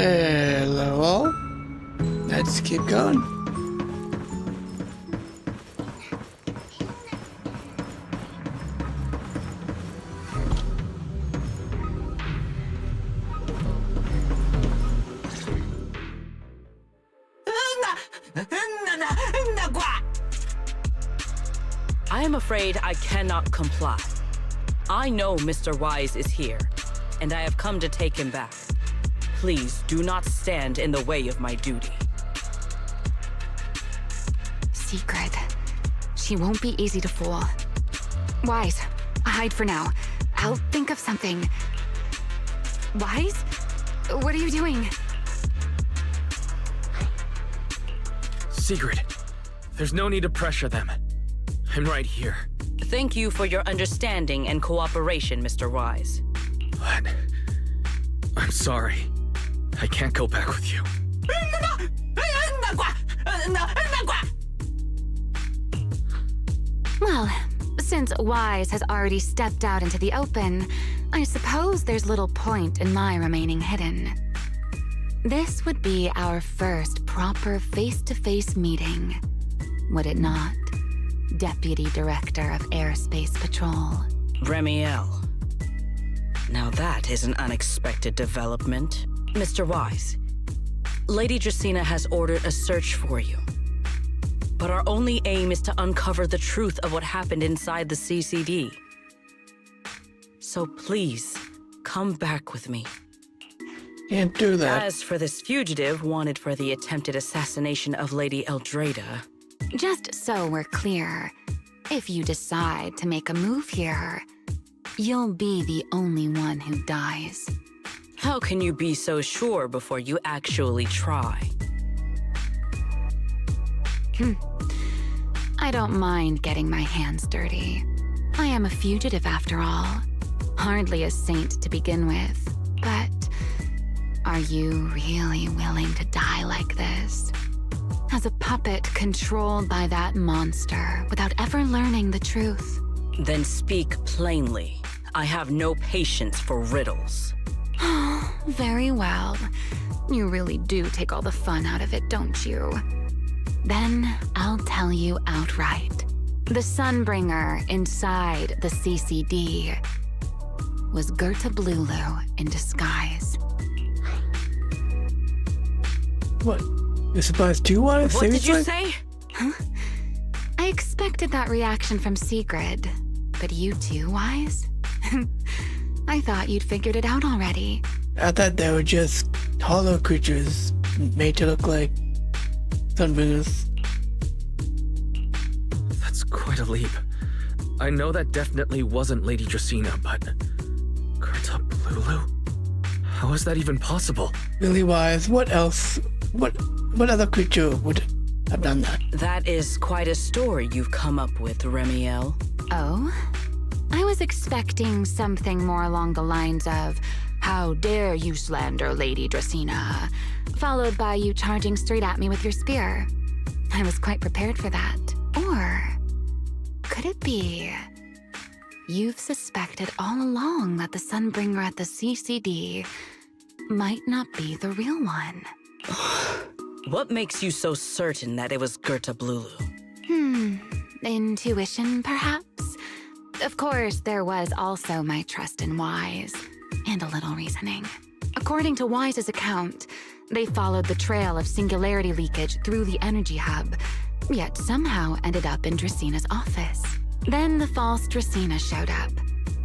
Hello. Let's keep going. I am afraid I cannot comply. I know Mr. Wise is here, and I have come to take him back. Please do not stand in the way of my duty. Secret. She won't be easy to fool. Wise, hide for now. I'll think of something. Wise? What are you doing? Sigrid, there's no need to pressure them. I'm right here. Thank you for your understanding and cooperation, Mr. Wise. But I'm sorry. I can't go back with you. Well, since Wise has already stepped out into the open, I suppose there's little point in my remaining hidden. This would be our first proper face-to-face meeting, would it not? Deputy Director of Airspace Patrol. Remiel. Now that is an unexpected development. Mr. Wise, Lady Dracaena has ordered a search for you. But our only aim is to uncover the truth of what happened inside the CCD. So please, come back with me. Can't do that. As for this fugitive wanted for the attempted assassination of Lady Eldrada, Just so we're clear, if you decide to make a move here, you'll be the only one who dies. how can you be so sure before you actually try? I don't mind getting my hands dirty. I am a fugitive after all. Hardly a saint to begin with. But are you really willing to die like this? As a puppet controlled by that monster without ever learning the truth? Then speak plainly. I have no patience for riddles. Very well. You really do take all the fun out of it, don't you? Then I'll tell you outright. The Sunbringer inside the CCD was Gerta Blulu in disguise. What? You're surprised too, Wise? What did Seriously? you say? Huh? I expected that reaction from Sigrid, but you too, Wise? I thought you'd figured it out already. I thought they were just hollow creatures made to look like Sunbringers. That's quite a leap. I know that definitely wasn't Lady Dracaena, but Gerta Blulu? How is that even possible? Really, Wise? What else? What other creature would have done that? That is quite a story you've come up with, Remiel. Oh? I was expecting something more along the lines of, "How dare you slander Lady Dracaena?" followed by you charging straight at me with your spear. I was quite prepared for that. Or could it be you've suspected all along that the Sunbringer at the CCD might not be the real one? What makes you so certain that it was Gerta Blulu? Intuition, perhaps? Of course, there was also my trust in Wise, and a little reasoning. According to Wise's account, they followed the trail of singularity leakage through the energy hub, yet somehow ended up in Dracaena's office. Then the false Dracaena showed up,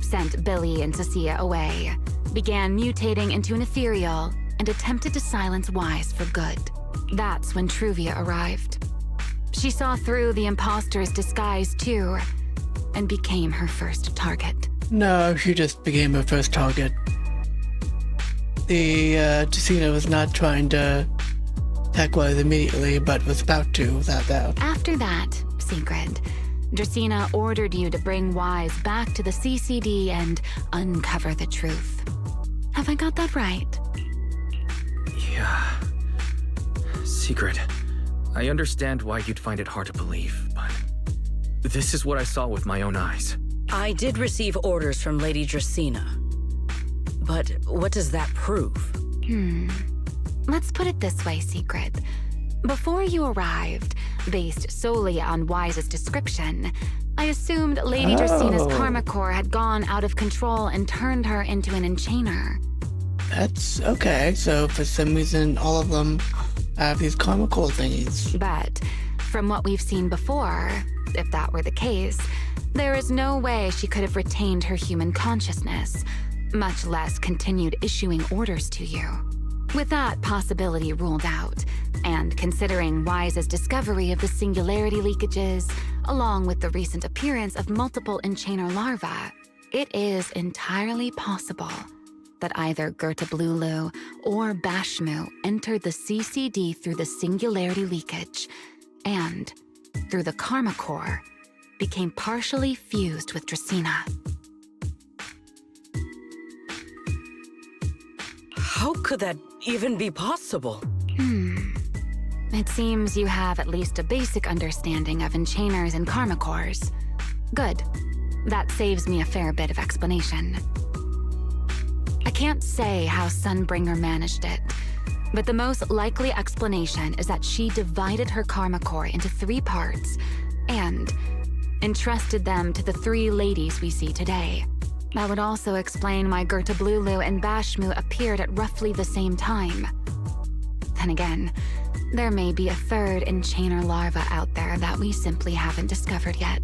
sent Billy and Cecilia away, began mutating into an ethereal, and attempted to silence Wise for good. That's when Truvia arrived. She saw through the imposter's disguise too, and became her first target. No, she just became her first target. The Dracaena was not trying to attack Wise immediately, but was about to, without doubt. After that, Sigrid, Dracaena ordered you to bring Wise back to the CCD and uncover the truth. Have I got that right? Yeah. Sigrid, I understand why you'd find it hard to believe, but this is what I saw with my own eyes. I did receive orders from Lady Dracaena. But what does that prove? Let's put it this way, Secret. Before you arrived, based solely on Wise's description, I assumed Lady Dracina's karma core had gone out of control and turned her into an enchainer. That's okay. So for some reason, all of them have these karma core thingies. But from what we've seen before, if that were the case, there is no way she could have retained her human consciousness, much less continued issuing orders to you. With that possibility ruled out, and considering Wise's discovery of the singularity leakages, along with the recent appearance of multiple enchainer larvae, it is entirely possible that either Gertablulu or Bashmu entered the CCD through the singularity leakage, and, through the karma core, became partially fused with Dracina. How could that even be possible? It seems you have at least a basic understanding of enchainers and karma cores. Good. That saves me a fair bit of explanation. I can't say how Sunbringer managed it, but the most likely explanation is that she divided her karma core into 3 parts and entrusted them to the 3 ladies we see today. That would also explain why Gertablulu and Bashmu appeared at roughly the same time. Then again, there may be a 3rd enchainer larva out there that we simply haven't discovered yet.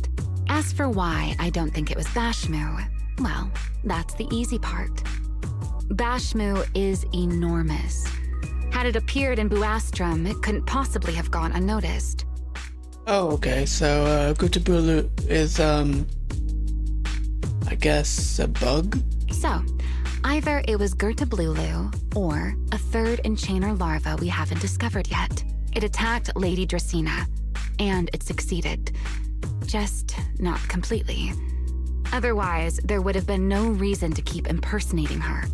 As for why I don't think it was Bashmu, well, that's the easy part. Bashmu is enormous. Had it appeared in Buastrum, it couldn't possibly have gone unnoticed. Oh, okay. So Gertablulu is I guess a bug? So, either it was Gertablulu or a 3rd enchainer larva we haven't discovered yet. It attacked Lady Dracina, and it succeeded. Just not completely. Otherwise, there would have been no reason to keep impersonating her.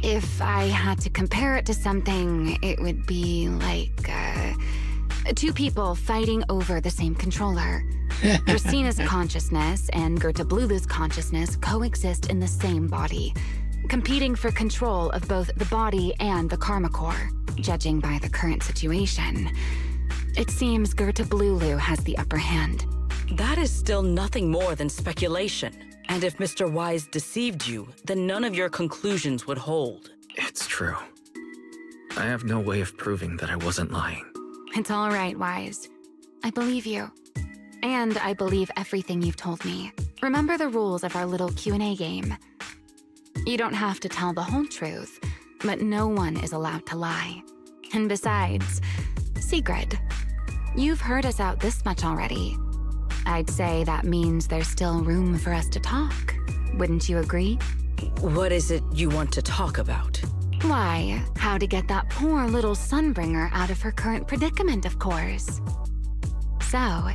If I had to compare it to something, it would be like, 2 people fighting over the same controller. Dracina's consciousness and Gertablulu's consciousness coexist in the same body, competing for control of both the body and the karma core. Judging by the current situation, it seems Gertablulu has the upper hand. That is still nothing more than speculation. And if Mr. Wise deceived you, then none of your conclusions would hold. It's true. I have no way of proving that I wasn't lying. It's all right, Wise. I believe you. And I believe everything you've told me. Remember the rules of our little Q&A game. You don't have to tell the whole truth, but no one is allowed to lie. And besides, Sigrid, you've heard us out this much already. I'd say that means there's still room for us to talk. Wouldn't you agree? What is it you want to talk about? Why, how to get that poor little Sunbringer out of her current predicament, of course. So,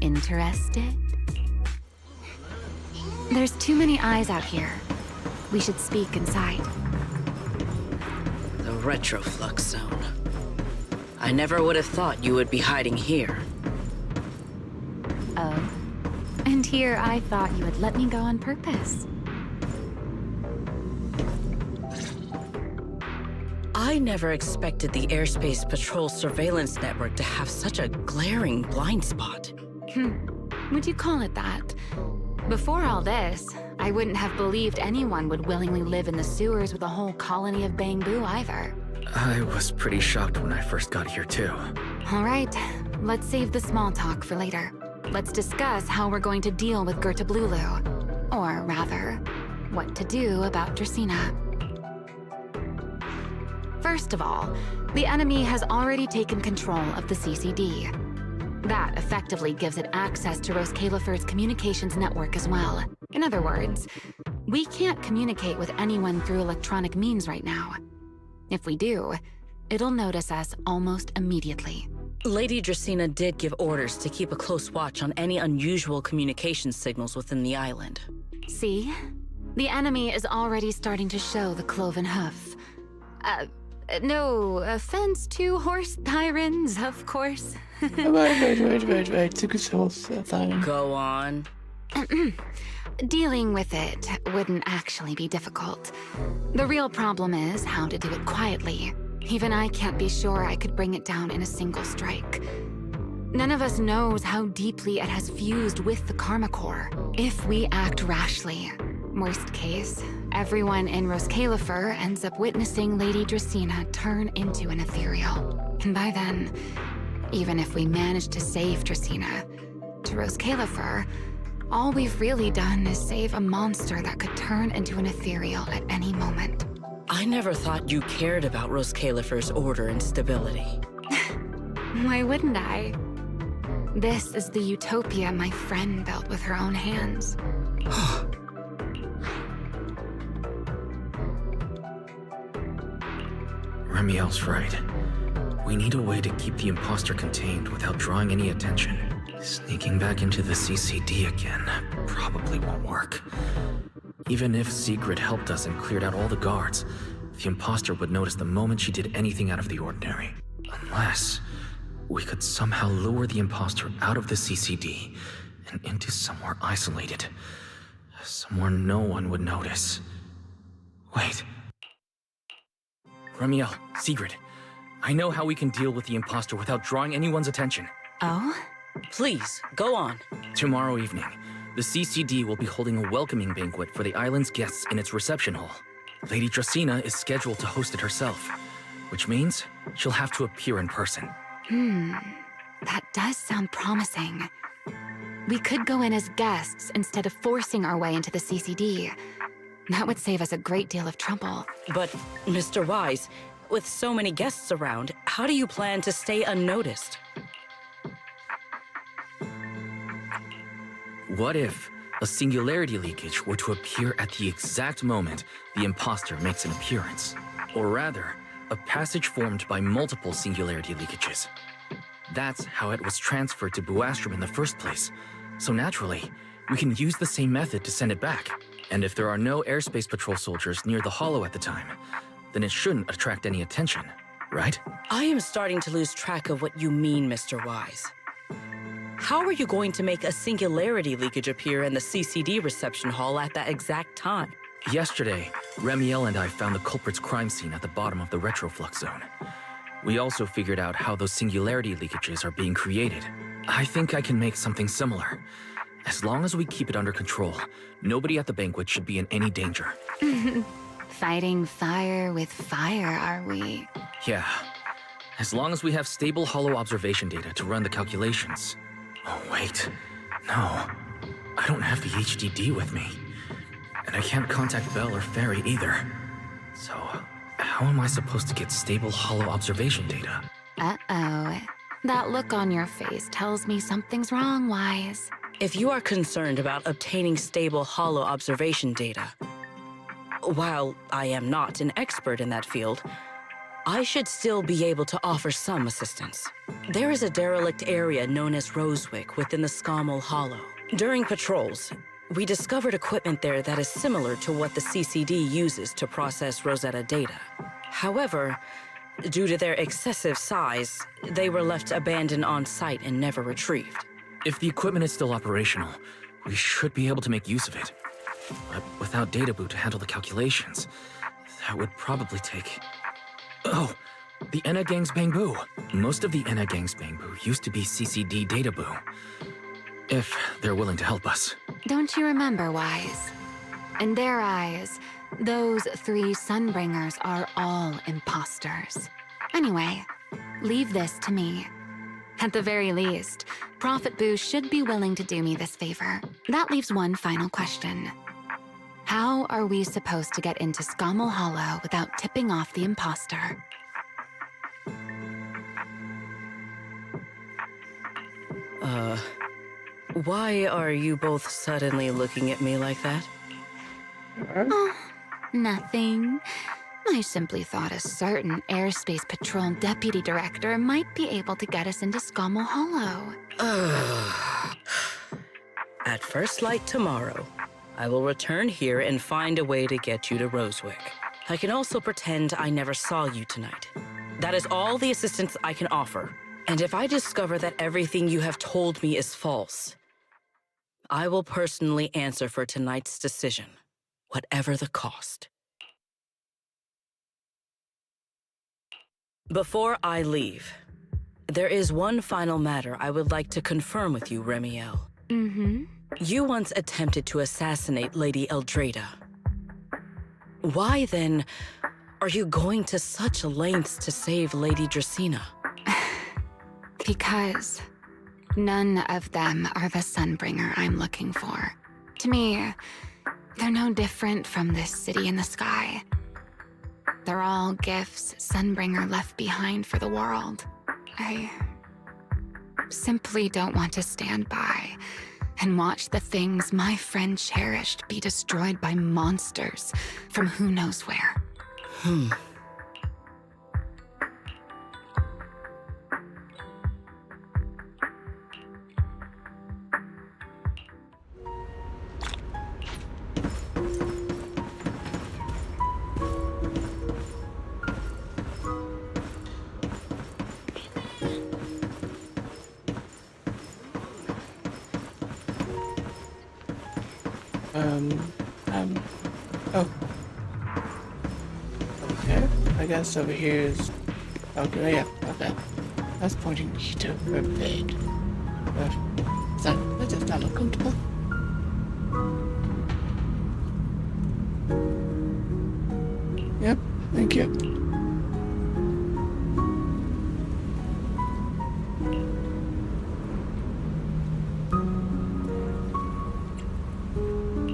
interested? There's too many eyes out here. We should speak inside. The retroflux zone. I never would have thought you would be hiding here. Oh. And here I thought you would let me go on purpose. I never expected the Airspace Patrol surveillance network to have such a glaring blind spot. Would you call it that? Before all this, I wouldn't have believed anyone would willingly live in the sewers with a whole colony of Bangbu either. I was pretty shocked when I first got here too. All right, let's save the small talk for later. Let's discuss how we're going to deal with Gertablulu. Or rather, what to do about Dracina. First of all, the enemy has already taken control of the CCD. That effectively gives it access to Roskalifer's communications network as well. In other words, we can't communicate with anyone through electronic means right now. If we do, it'll notice us almost immediately. Lady Dracina did give orders to keep a close watch on any unusual communication signals within the island. See? The enemy is already starting to show the cloven hoof. No offense to horse tyrants, of course. Wait. Secret Soul's thing. Go on. Dealing with it wouldn't actually be difficult. The real problem is how to do it quietly. Even I can't be sure I could bring it down in a single strike. None of us knows how deeply it has fused with the Karma Core. If we act rashly, worst case, everyone in Roskalifer ends up witnessing Lady Dracaena turn into an ethereal. And by then, even if we manage to save Dracaena, to Roskalifer, all we've really done is save a monster that could turn into an ethereal at any moment. I never thought you cared about Roskalifer's order and stability. Why wouldn't I? This is the utopia my friend built with her own hands. Remiel's right. We need a way to keep the imposter contained without drawing any attention. Sneaking back into the CCD again probably won't work. Even if Sigrid helped us and cleared out all the guards, the imposter would notice the moment she did anything out of the ordinary. Unless we could somehow lure the imposter out of the CCD and into somewhere isolated. Somewhere no one would notice. Wait. Remiel, Sigrid, I know how we can deal with the imposter without drawing anyone's attention. Oh? Please, go on. Tomorrow evening, the CCD will be holding a welcoming banquet for the island's guests in its reception hall. Lady Dracaena is scheduled to host it herself, which means she'll have to appear in person. That does sound promising. We could go in as guests instead of forcing our way into the CCD. That would save us a great deal of trouble. But, Mr. Wise, with so many guests around, how do you plan to stay unnoticed? What if a singularity leakage were to appear at the exact moment the imposter makes an appearance? Or rather, a passage formed by multiple singularity leakages. That's how it was transferred to Buastrom in the first place. So naturally, we can use the same method to send it back. And if there are no airspace patrol soldiers near the hollow at the time, then it shouldn't attract any attention, right? I am starting to lose track of what you mean, Mr. Wise. How are you going to make a singularity leakage appear in the CCD reception hall at that exact time? Yesterday, Remiel and I found the culprit's crime scene at the bottom of the retroflux zone. We also figured out how those singularity leakages are being created. I think I can make something similar. As long as we keep it under control, nobody at the banquet should be in any danger. Fighting fire with fire, are we? Yeah. As long as we have stable hollow observation data to run the calculations. Oh, wait. No. I don't have the HDD with me. And I can't contact Bell or Ferry either. So, how am I supposed to get stable hollow observation data? Uh-oh. That look on your face tells me something's wrong, Wise. If you are concerned about obtaining stable hollow observation data, while I am not an expert in that field, I should still be able to offer some assistance. There is a derelict area known as Rosewick within the Scommel Hollow. During patrols, we discovered equipment there that is similar to what the CCD uses to process Rosetta data. However, due to their excessive size, they were left abandoned on site and never retrieved. If the equipment is still operational, we should be able to make use of it. But without data boot to handle the calculations, that would probably take... Oh, the Enna Gang's Bangbu. Most of the Enna Gang's Bangbu used to be CCD data boo. If they're willing to help us. Don't you remember, Wise? In their eyes, those three Sunbringers are all imposters. Anyway, leave this to me. At the very least, Prophet Boo should be willing to do me this favor. That leaves one final question. How are we supposed to get into Scommel Hollow without tipping off the imposter? Why are you both suddenly looking at me like that? Oh, nothing. I simply thought a certain airspace patrol deputy director might be able to get us into Scommel Hollow. At first light tomorrow, I will return here and find a way to get you to Rosewick. I can also pretend I never saw you tonight. That is all the assistance I can offer. And if I discover that everything you have told me is false, I will personally answer for tonight's decision, whatever the cost. Before I leave, there is one final matter I would like to confirm with you, Remiel. Mm-hmm. You once attempted to assassinate Lady Eldrada. Why, then, are you going to such lengths to save Lady Dracaena? Because none of them are the Sunbringer I'm looking for. To me, they're no different from this city in the sky. They're all gifts Sunbringer left behind for the world. I simply don't want to stand by and watch the things my friend cherished be destroyed by monsters from who knows where. Oh. Okay, I guess over here is... Okay, yeah, okay. That's pointing me to her bed. That does not look comfortable. Yep, thank you.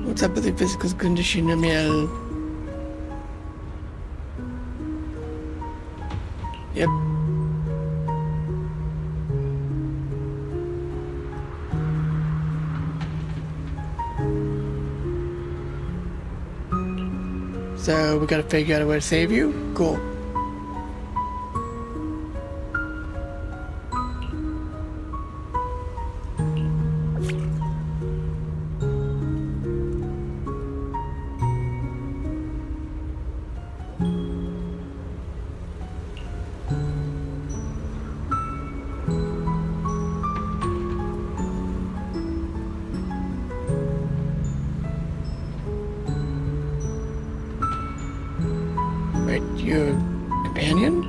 What's up with the physical condition, Emil? Yep. So we gotta figure out a way to save you? Cool. Right, your companion?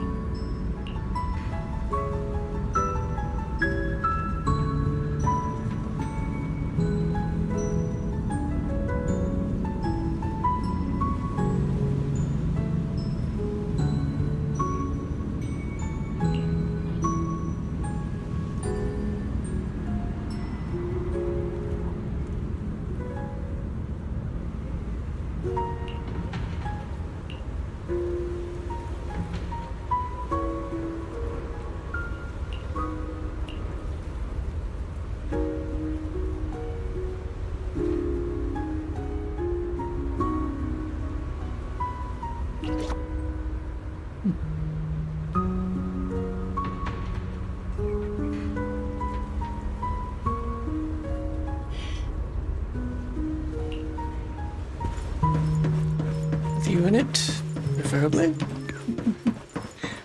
With you in it, preferably.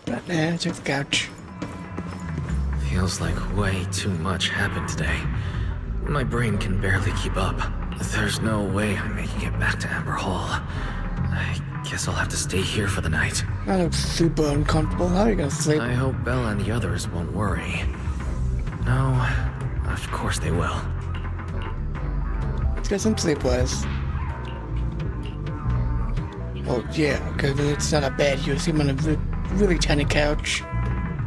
But nah, check the couch. Feels like way too much happened today. My brain can barely keep up. There's no way I'm making it back to Amber Hall. I guess I'll have to stay here for the night. I look super uncomfortable. How are you gonna sleep? I hope Bella and the others won't worry. No, of course they will. Let's get some sleep, Wes. Oh, yeah, because it's not a bed. You'll see him on a really tiny couch.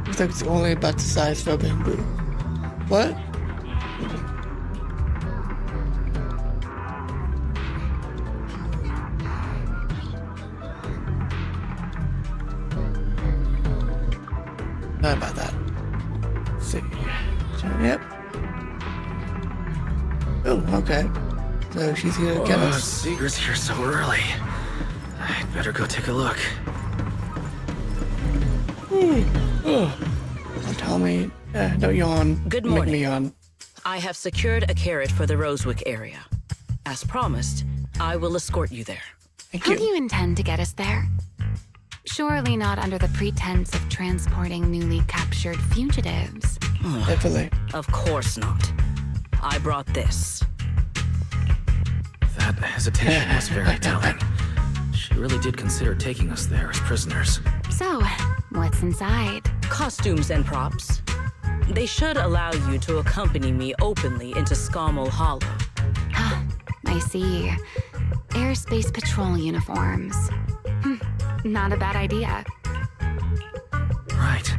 Looks like it's only about the size of a bamboo. What? Not about that. Let's see. Yep. Oh, okay. So she's here to get us. Seeger's here so early. I'd better go take a look. Don't tell me. Don't yawn. Good Make morning. me yawn. I have secured a carriage for the Rosewick area. As promised, I will escort you there. Thank How you. do you intend to get us there? Surely not under the pretense of transporting newly captured fugitives. Definitely. Of course not. I brought this. That hesitation was very telling. She really did consider taking us there as prisoners. So, What's inside? Costumes and props. They should allow you to accompany me openly into Scommel Hollow. I see. Airspace patrol uniforms. Not a bad idea. Right.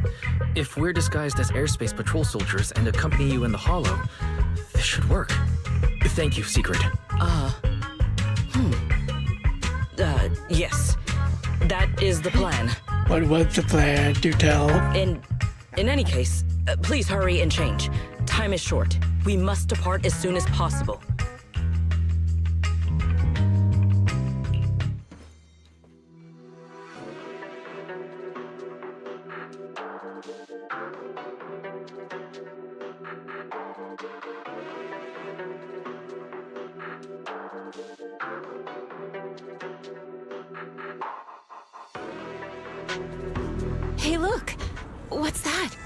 If we're disguised as airspace patrol soldiers and accompany you in the hollow, this should work. Thank you, Secret. Yes. That is the plan. What was the plan? Do tell. In any case, please hurry and change. Time is short. We must depart as soon as possible. Hey, look! What's that?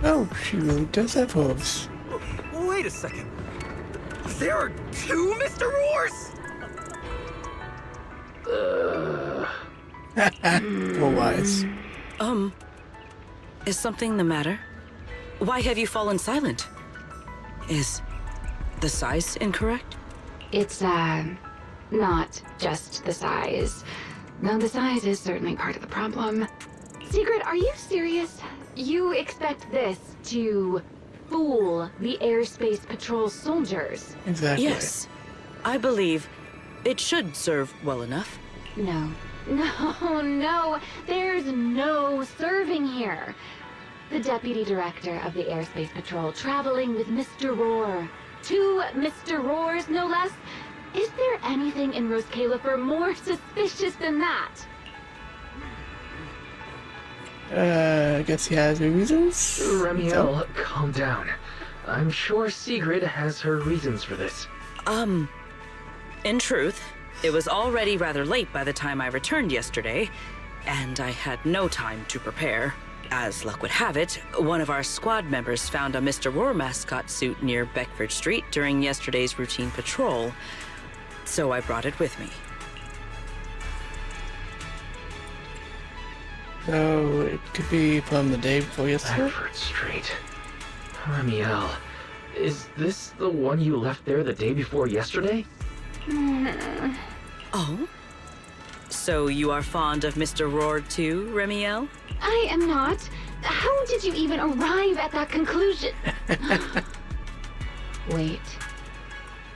Oh, she really does have hooves. Wait a second. There are two Mr. Roars? Poor Wise. Is something the matter? Why have you fallen silent? Is the size incorrect? It's, not just the size. Though the size is certainly part of the problem. Secret, are you serious? You expect this to fool the airspace patrol soldiers? Exactly. Yes. I believe it should serve well enough. No. No. There's no serving here. The deputy director of the airspace patrol traveling with Mr. Roar. Two Mr. Roars, no less. Is there anything in Rose Califer more suspicious than that? I guess he has reasons. Remiel, calm down. I'm sure Sigrid has her reasons for this. In truth, it was already rather late by the time I returned yesterday, and I had no time to prepare. As luck would have it, one of our squad members found a Mr. Roar mascot suit near Beckford Street during yesterday's routine patrol, so I brought it with me. So it could be from the day before yesterday. Beckford Street. Remiel, is this the one you left there the day before yesterday? Oh? So you are fond of Mr. Roar too, Remiel? I am not. How did you even arrive at that conclusion? Wait.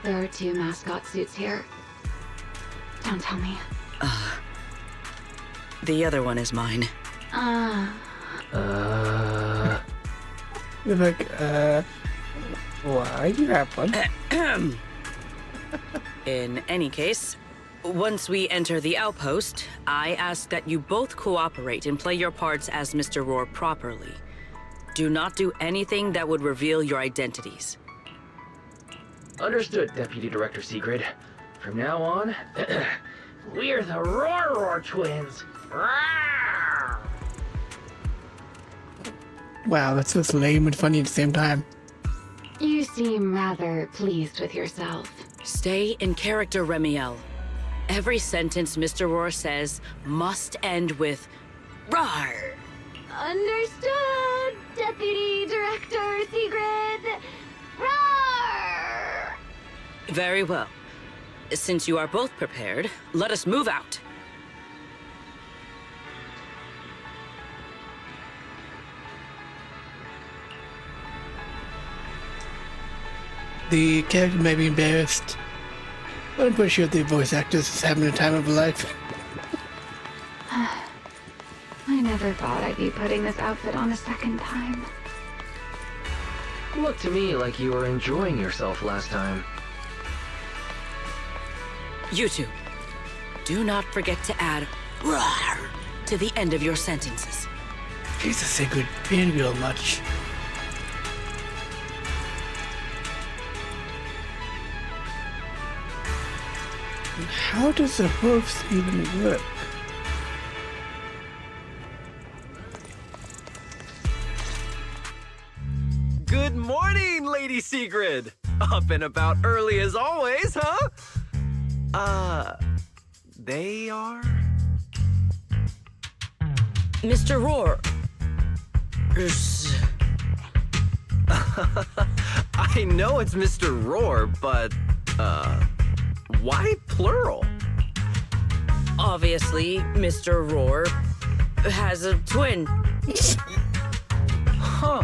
There are two mascot suits here. Don't tell me. The other one is mine. You're like, why you have one? In any case, once we enter the outpost, I ask that you both cooperate and play your parts as Mr. Roar properly. Do not do anything that would reveal your identities. Understood, Deputy Director Sigrid. From now on, we're the Roar twins. Rawr! Wow, that's so lame and funny at the same time. You seem rather pleased with yourself. Stay in character, Remiel. Every sentence Mr. Roar says must end with "Rawr." Understood, Deputy Director Sigrid. Roar! Very well. Since you are both prepared, let us move out. The character may be embarrassed, but I'm pretty sure the voice actress is having a time of her life. I never thought I'd be putting this outfit on a second time. Looked to me like you were enjoying yourself last time. You two, do not forget to add "Rawr" to the end of your sentences. Jesus, Sigrid, being real much. How does the hooves even work? Good morning, Lady Sigrid. Up and about early as always, huh? They are? Mr. Roar. I know it's Mr. Roar, but, why plural? Obviously, Mr. Roar has a twin. Huh.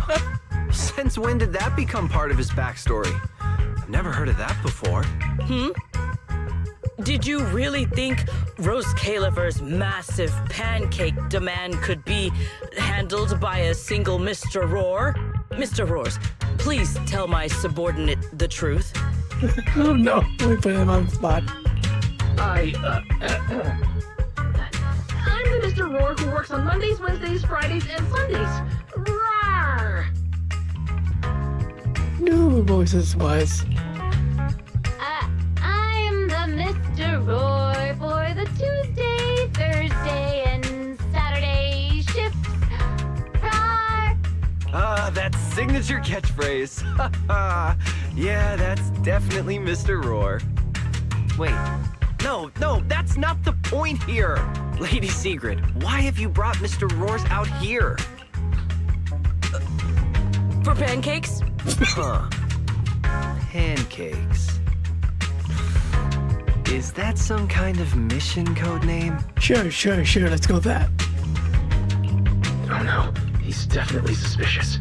Since when did that become part of his backstory? I've never heard of that before. Did you really think Rose Caliver's massive pancake demand could be handled by a single Mr. Roar? Mr. Roars, please tell my subordinate the truth. Oh no, we put him on the spot. I'm the Mr. Roar who works on Mondays, Wednesdays, Fridays, and Sundays. Rawr! New voices was. I'm the Mr. Roar for the Tuesday, Thursday, and Saturday shifts. Rawr! That signature catchphrase. Yeah, that's definitely Mr. Roar. Wait, no, that's not the point here. Lady Sigrid, why have you brought Mr. Roars out here? For pancakes? Huh. Pancakes. Is that some kind of mission code name? Sure, let's go with that. Oh no, he's definitely suspicious.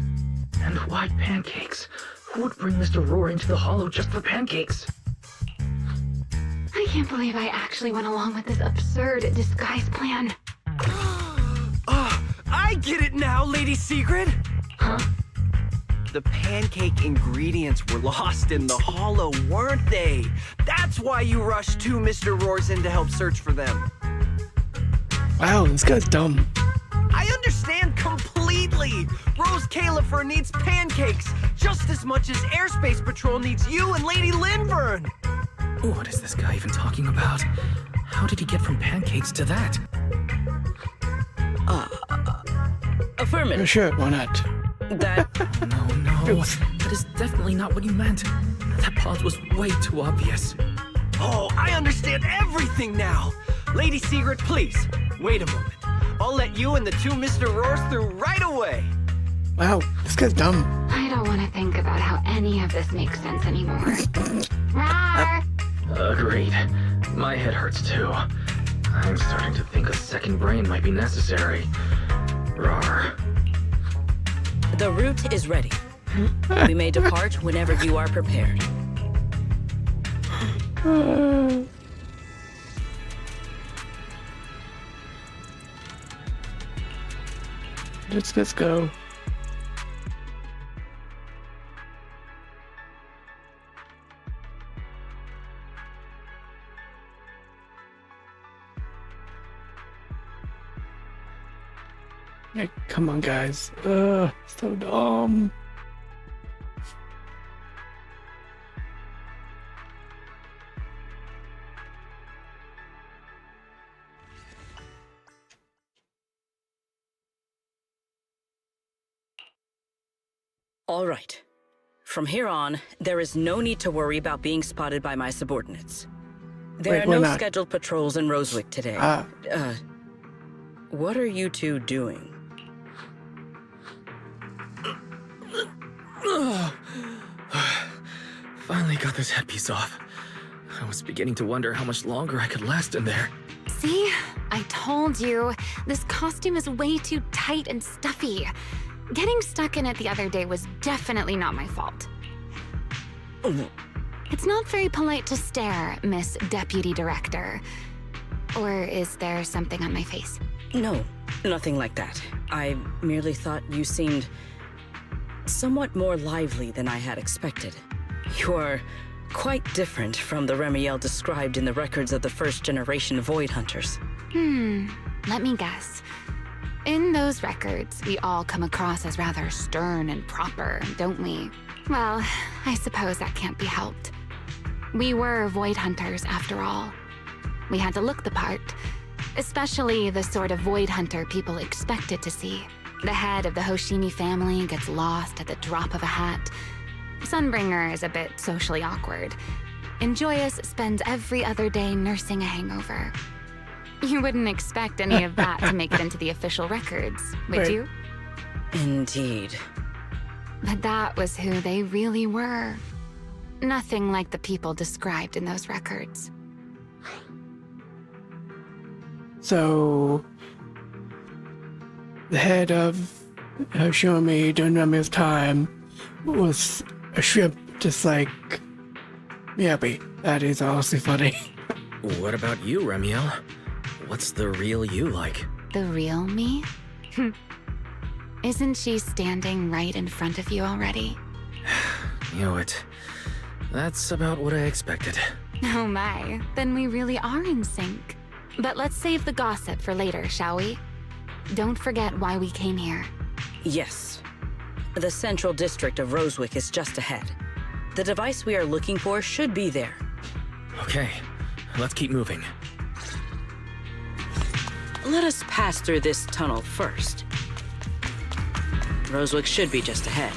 And why pancakes? Who would bring Mr. Roar into the hollow just for pancakes? I can't believe I actually went along with this absurd disguise plan. I get it now, Lady Sigrid! Huh? The pancake ingredients were lost in the hollow, weren't they? That's why you rushed two Mr. Roars in to help search for them. Wow, this guy's dumb. I understand completely! Rose Califer needs pancakes just as much as Airspace Patrol needs you and Lady Linburn! What is this guy even talking about? How did he get from pancakes to that? Affirmative. Sure, why not? That No. That is definitely not what you meant. That pause was way too obvious. Oh, I understand everything now! Lady Sigrid, please, wait a moment. I'll let you and the two Mr. Roars through right away! Wow, this guy's dumb. I don't want to think about how any of this makes sense anymore. Rawr! Agreed. My head hurts too. I'm starting to think a second brain might be necessary. Rawr. the route is ready. We may depart whenever you are prepared. Let's go. Yeah, come on, guys. So dumb. All right. From here on, there is no need to worry about being spotted by my subordinates. There Wait, are why no not? scheduled patrols in Rosewick today. What are you two doing? Finally got this headpiece off. I was beginning to wonder how much longer I could last in there. See? I told you. This costume is way too tight and stuffy. Getting stuck in it the other day was definitely not my fault. It's not very polite to stare, Miss Deputy Director. Or is there something on my face? No, nothing like that. I merely thought you seemed somewhat more lively than I had expected. You are quite different from the Remiel described in the records of the first-generation Void Hunters. Let me guess. In those records, we all come across as rather stern and proper, don't we? Well, I suppose that can't be helped. We were Void Hunters, after all. We had to look the part, especially the sort of Void Hunter people expected to see. The head of the Hoshimi family gets lost at the drop of a hat. Sunbringer is a bit socially awkward. And Joyous spends every other day nursing a hangover. You wouldn't expect any of that to make it into the official records, would Right. you? Indeed. But that was who they really were. Nothing like the people described in those records. So, the head of Shomi during Remiel's time was a shrimp just like Miyabi. That is honestly funny. What about you, Remiel? What's the real you like? The real me? Isn't she standing right in front of you already? Knew it. That's about what I expected. Oh my, then we really are in sync. But let's save the gossip for later, shall we? Don't forget why we came here. Yes. The central district of Rosewick is just ahead. The device we are looking for should be there. Okay, let's keep moving. Let us pass through this tunnel first. Rosewick should be just ahead.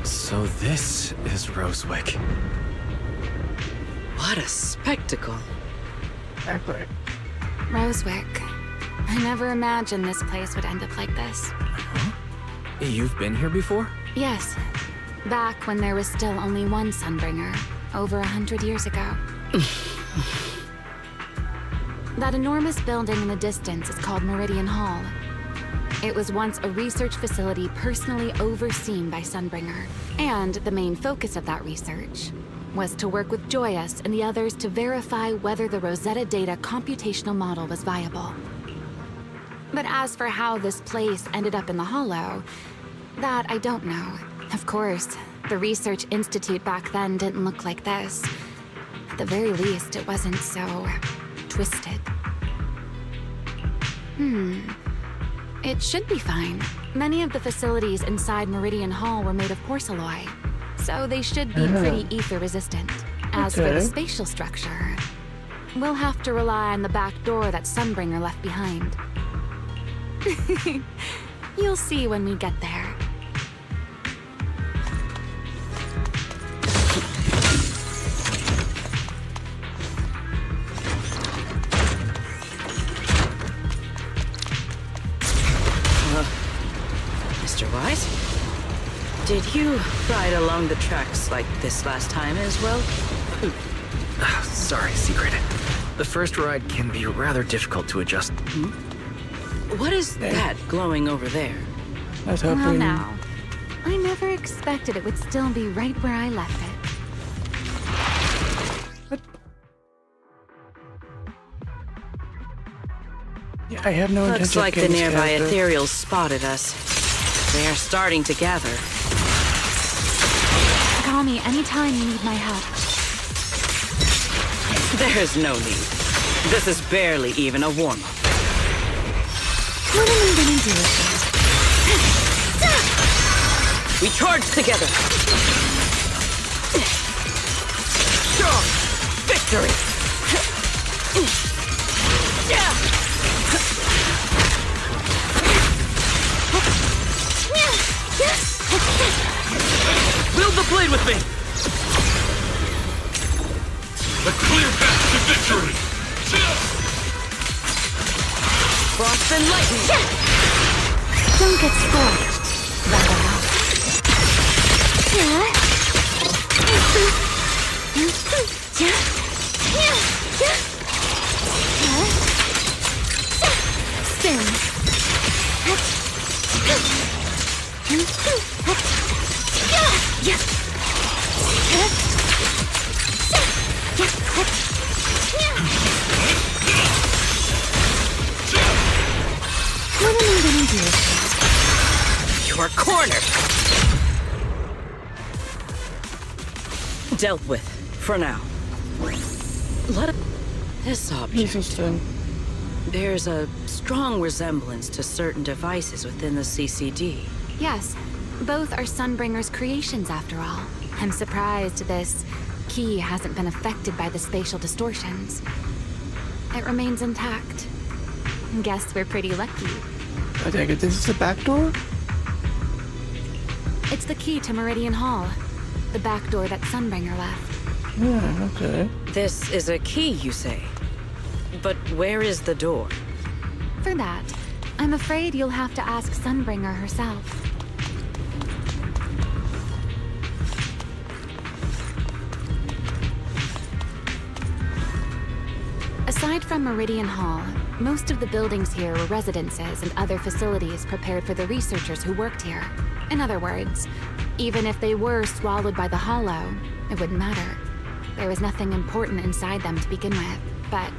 So this is Rosewick. What a spectacle. Exactly. Rosewick. I never imagined this place would end up like this. You've been here before? Yes, back when there was still only one Sunbringer, over 100 years ago. That enormous building in the distance is called Meridian Hall. It was once a research facility personally overseen by Sunbringer. And the main focus of that research was to work with Joyous and the others to verify whether the Rosetta Data computational model was viable. But as for how this place ended up in the Hollow, that I don't know. Of course, the Research Institute back then didn't look like this. At the very least, it wasn't so twisted. It should be fine. Many of the facilities inside Meridian Hall were made of porcelain, so they should be pretty ether-resistant. As for the Okay. spatial structure, we'll have to rely on the back door that Sunbringer left behind. You'll see when we get there. Mr. Wise? Did you ride along the tracks like this last time as well? Sorry, Secret. The first ride can be rather difficult to adjust. What is that glowing over there? I was Well hoping. now, I never expected it would still be right where I left it. Yeah, I have no intention Looks of like the getting nearby stabbed, though. ethereals spotted us. They are starting to gather. Call me anytime you need my help. There's no need. This is barely even a warm-up. What am I gonna do with you? We charge together! Strong! Victory! Wield the blade with me! A clear path to victory! Frost and lightning! Don't get spoiled. Spin. What am I gonna do? You are cornered! Dealt with, for now. Let it... This object Interesting. bears a strong resemblance to certain devices within the CCD. Yes, both are Sunbringer's creations after all. I'm surprised this key hasn't been affected by the spatial distortions. It remains intact. Guess we're pretty lucky. I take it this is the back door? It's the key to Meridian Hall, the back door that Sunbringer left. Yeah, okay. This is a key, you say? But where is the door? For that, I'm afraid you'll have to ask Sunbringer herself. Aside from Meridian Hall, most of the buildings here were residences and other facilities prepared for the researchers who worked here. In other words, even if they were swallowed by the Hollow, it wouldn't matter. There was nothing important inside them to begin with. But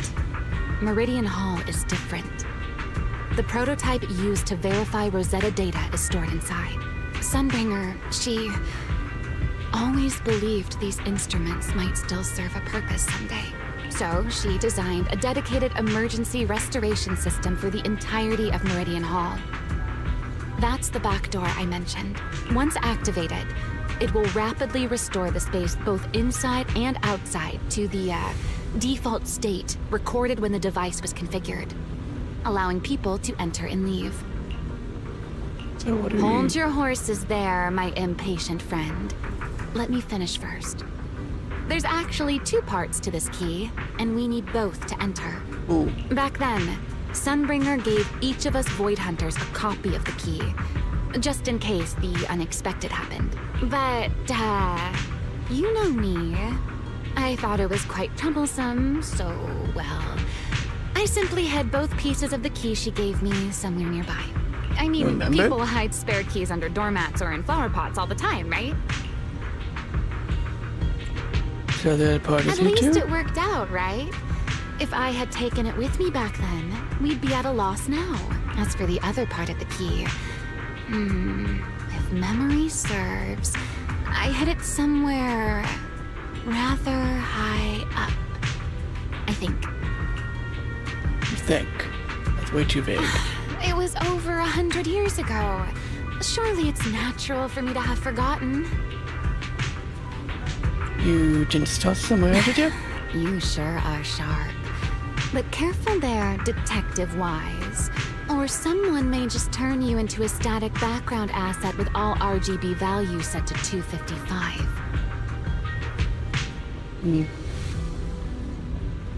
Meridian Hall is different. The prototype used to verify Rosetta data is stored inside. Sunbringer, she always believed these instruments might still serve a purpose someday. So she designed a dedicated emergency restoration system for the entirety of Meridian Hall. That's the back door I mentioned. Once activated, it will rapidly restore the space both inside and outside to the default state recorded when the device was configured, allowing people to enter and leave. So what do Hold your horses there, my impatient friend. Let me finish first. There's actually 2 parts to this key, and we need both to enter. Ooh. Back then, Sunbringer gave each of us Void Hunters a copy of the key, just in case the unexpected happened. But, you know me. I thought it was quite troublesome, so, well, I simply hid both pieces of the key she gave me somewhere nearby. I mean, Remember? people hide spare keys under doormats or in flower pots all the time, right? So that part is At here least too? it worked out, right? If I had taken it with me back then, we'd be at a loss now. As for the other part of the key, if memory serves, I hid it somewhere rather high up. I think. You think? That's way too vague. It was over 100 years ago. Surely it's natural for me to have forgotten. You didn't start somewhere, did you? You sure are sharp. But careful there, Detective Wise. Or someone may just turn you into a static background asset with all RGB values set to 255.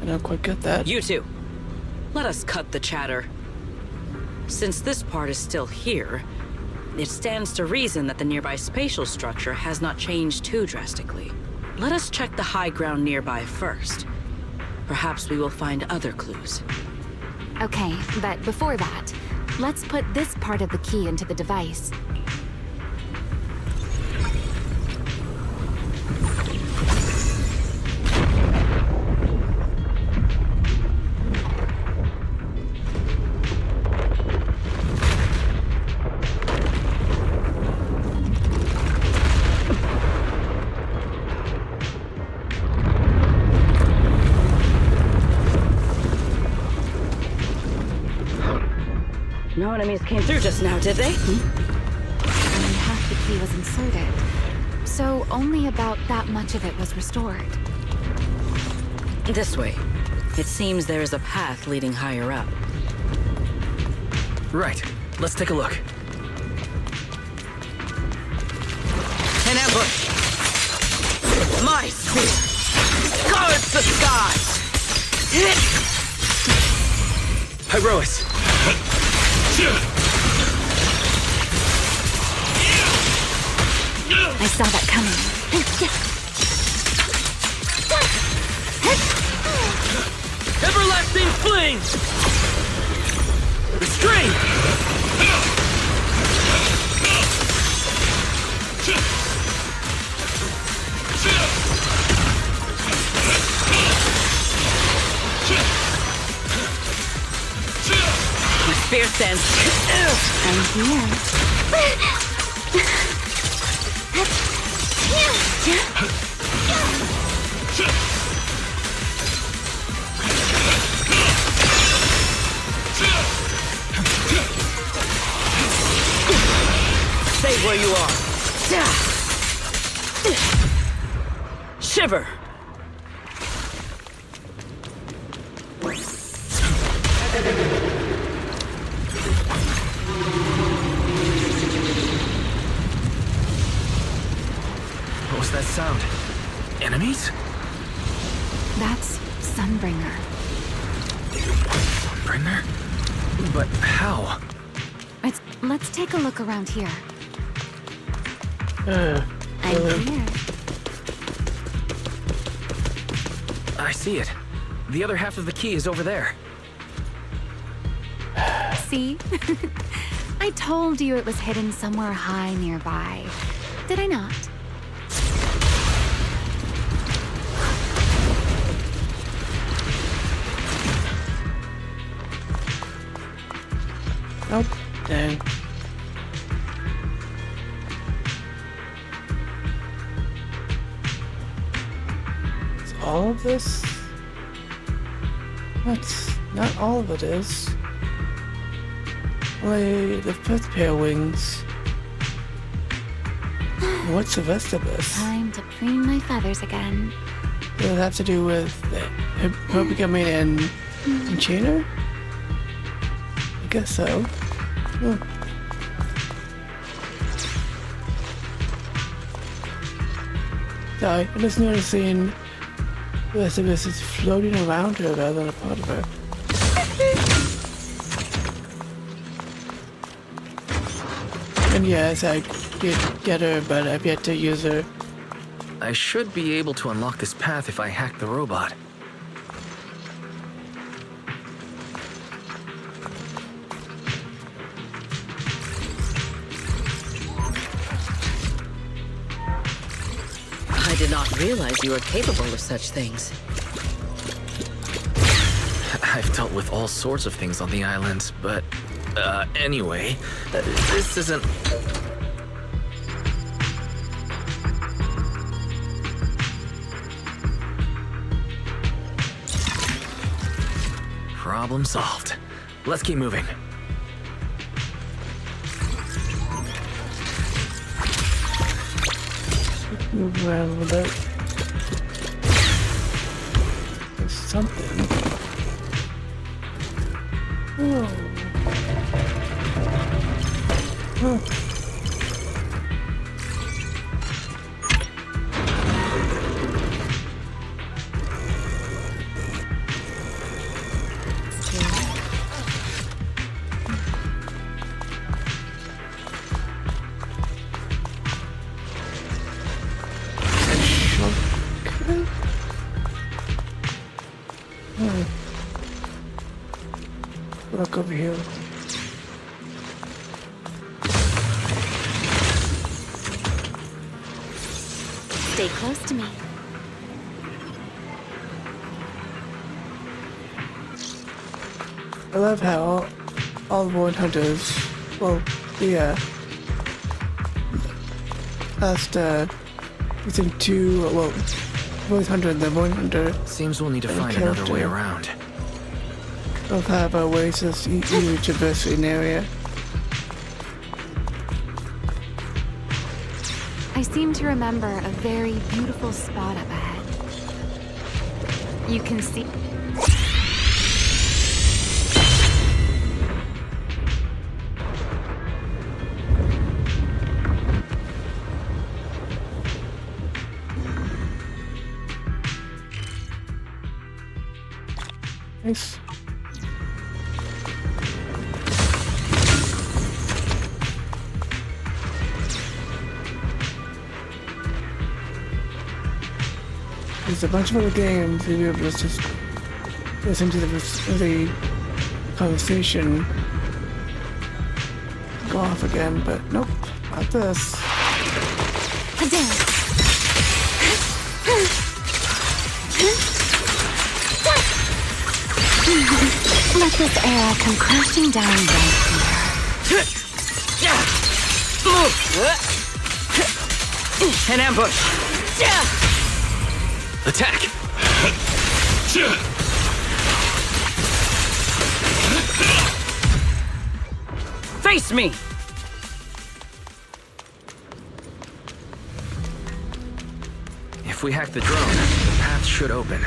I don't quite get that. You two, let us cut the chatter. Since this part is still here, it stands to reason that the nearby spatial structure has not changed too drastically. Let us check the high ground nearby first. Perhaps we will find other clues. Okay, but before that, let's put this part of the key into the device. No enemies came through just now, did they? Only half the key was inserted, so only about that much of it was restored. This way. It seems there is a path leading higher up. Right. Let's take a look. An ambush! My spear guards the skies! Hyrois! I saw that coming. Everlasting fling! Restrain! Your spear stands. I'm here. Stay where you are. Shiver! What was that sound? Enemies? That's Sunbringer. in there? But how? Let's take a look around here. Uh, I'm here. I see it. The other half of the key is over there. See? I told you it was hidden somewhere high nearby. Did I not? nope. Dang. Is all of this? What? Not all of it is. Only the fifth pair of wings. What's the rest of this? Time to preen my feathers again. Does it have to do with her becoming an enchanter? I guess so. Hmm. Sorry, I'm just noticing the rest of this is floating around her rather than a part of her. And yes, I did get her, but I've yet to use her. I should be able to unlock this path if I hack the robot. I did not realize you were capable of such things. I've dealt with all sorts of things on the island, but anyway, this isn't... Problem solved. Let's keep moving. Move around a little bit. There's something. Oh. Huh. Look over here. Stay close to me. I love how all the Void Hunters, well, yeah, last, within two, well, Void Hunter and the Void Hunter Seems we'll need to find another way character. around. both have ways to traverse an area. I seem to remember a very beautiful spot up ahead. You can see... Nice. There's a bunch of other games where you're able to just listen to the conversation go off again, but nope, not this. Let this era come crashing down right An ambush! Attack! Face me! If we hack the drone, the path should open.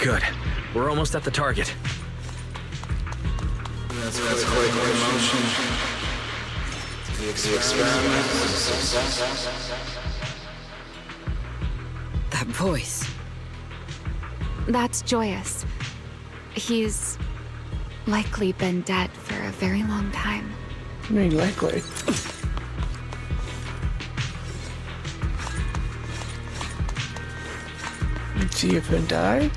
Good. We're almost at the target. That's quite the emotion. The experiment is a success. That voice. That's Joyous. He's likely been dead for a very long time. I mean, likely. Let's see if it die.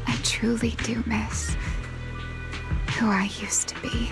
I truly do miss who I used to be.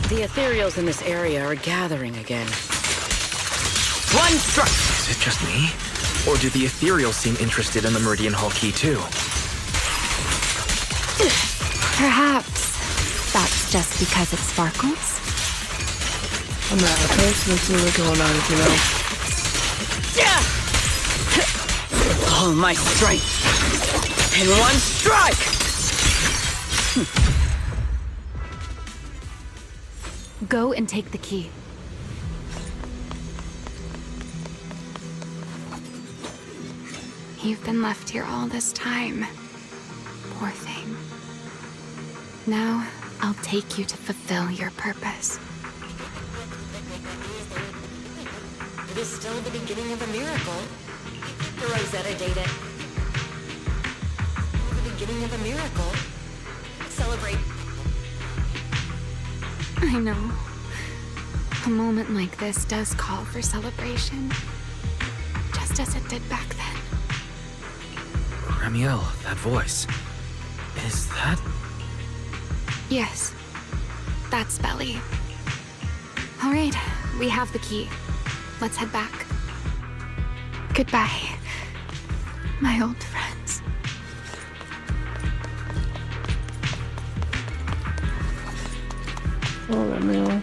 The ethereals in this area are gathering again. One strike! Is it just me? Or do the ethereals seem interested in the Meridian Hall key too? Perhaps that's just because it sparkles. I'm not okay, so let's see what's going on, if you know. All my strength in one strike! Go and take the key. You've been left here all this time. Poor thing. Now, I'll take you to fulfill your purpose. It is still the beginning of a miracle. The Rosetta data. The beginning of a miracle. Celebrate. I know. A moment like this does call for celebration. Just as it did back then. Ramiel, that voice. Is that... Yes. That's Belly. All right, we have the key. Let's head back. Goodbye, my old friends. Oh, let me know.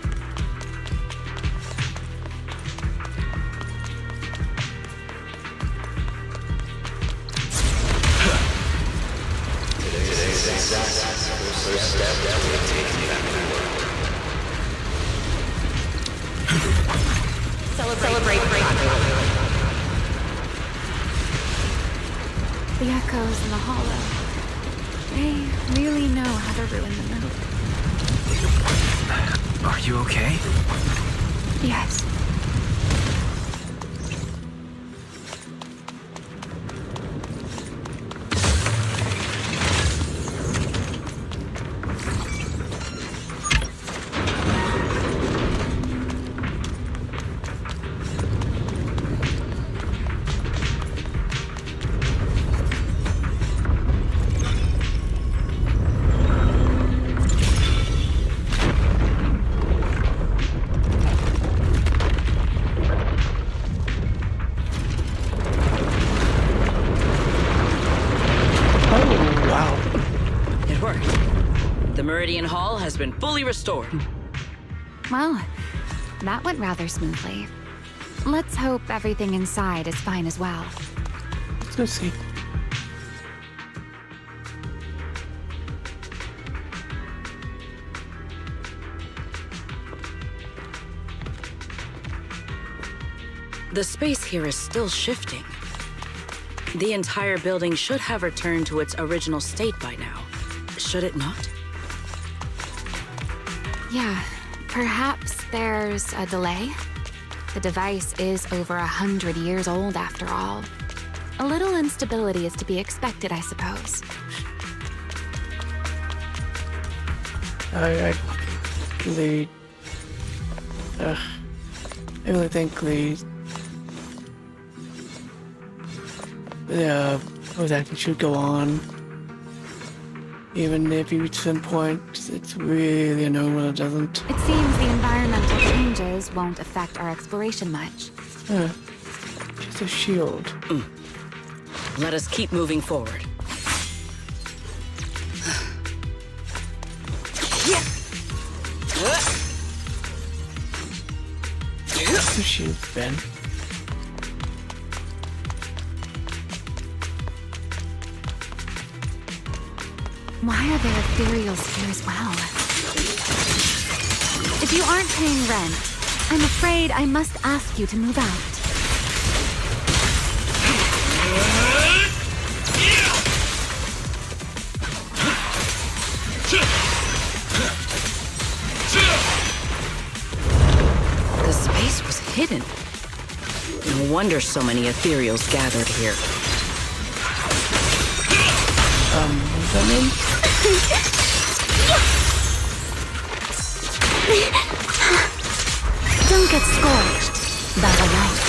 Today's success was the first step that we have taken back to work. Celebrate. The echoes in the hollow. They really know how to ruin the mood. Are you okay? Yes. Meridian Hall has been fully restored. Well, that went rather smoothly. Let's hope everything inside is fine as well. Let's go see. The space here is still shifting. The entire building should have returned to its original state by now, should it not? Yeah, perhaps there's a delay. The device is over 100 years old after all. A little instability is to be expected, I suppose. I really think the voice acting should go on. Even if you reach some point, it's really annoying when it doesn't. It seems the environmental changes won't affect our exploration much. Just a shield. Let us keep moving forward. What's the shield, Ben? Why are there ethereals here as well? If you aren't paying rent, I'm afraid I must ask you to move out. The space was hidden. No wonder so many ethereals gathered here. What's that mean? Don't get scorched, Baba Light.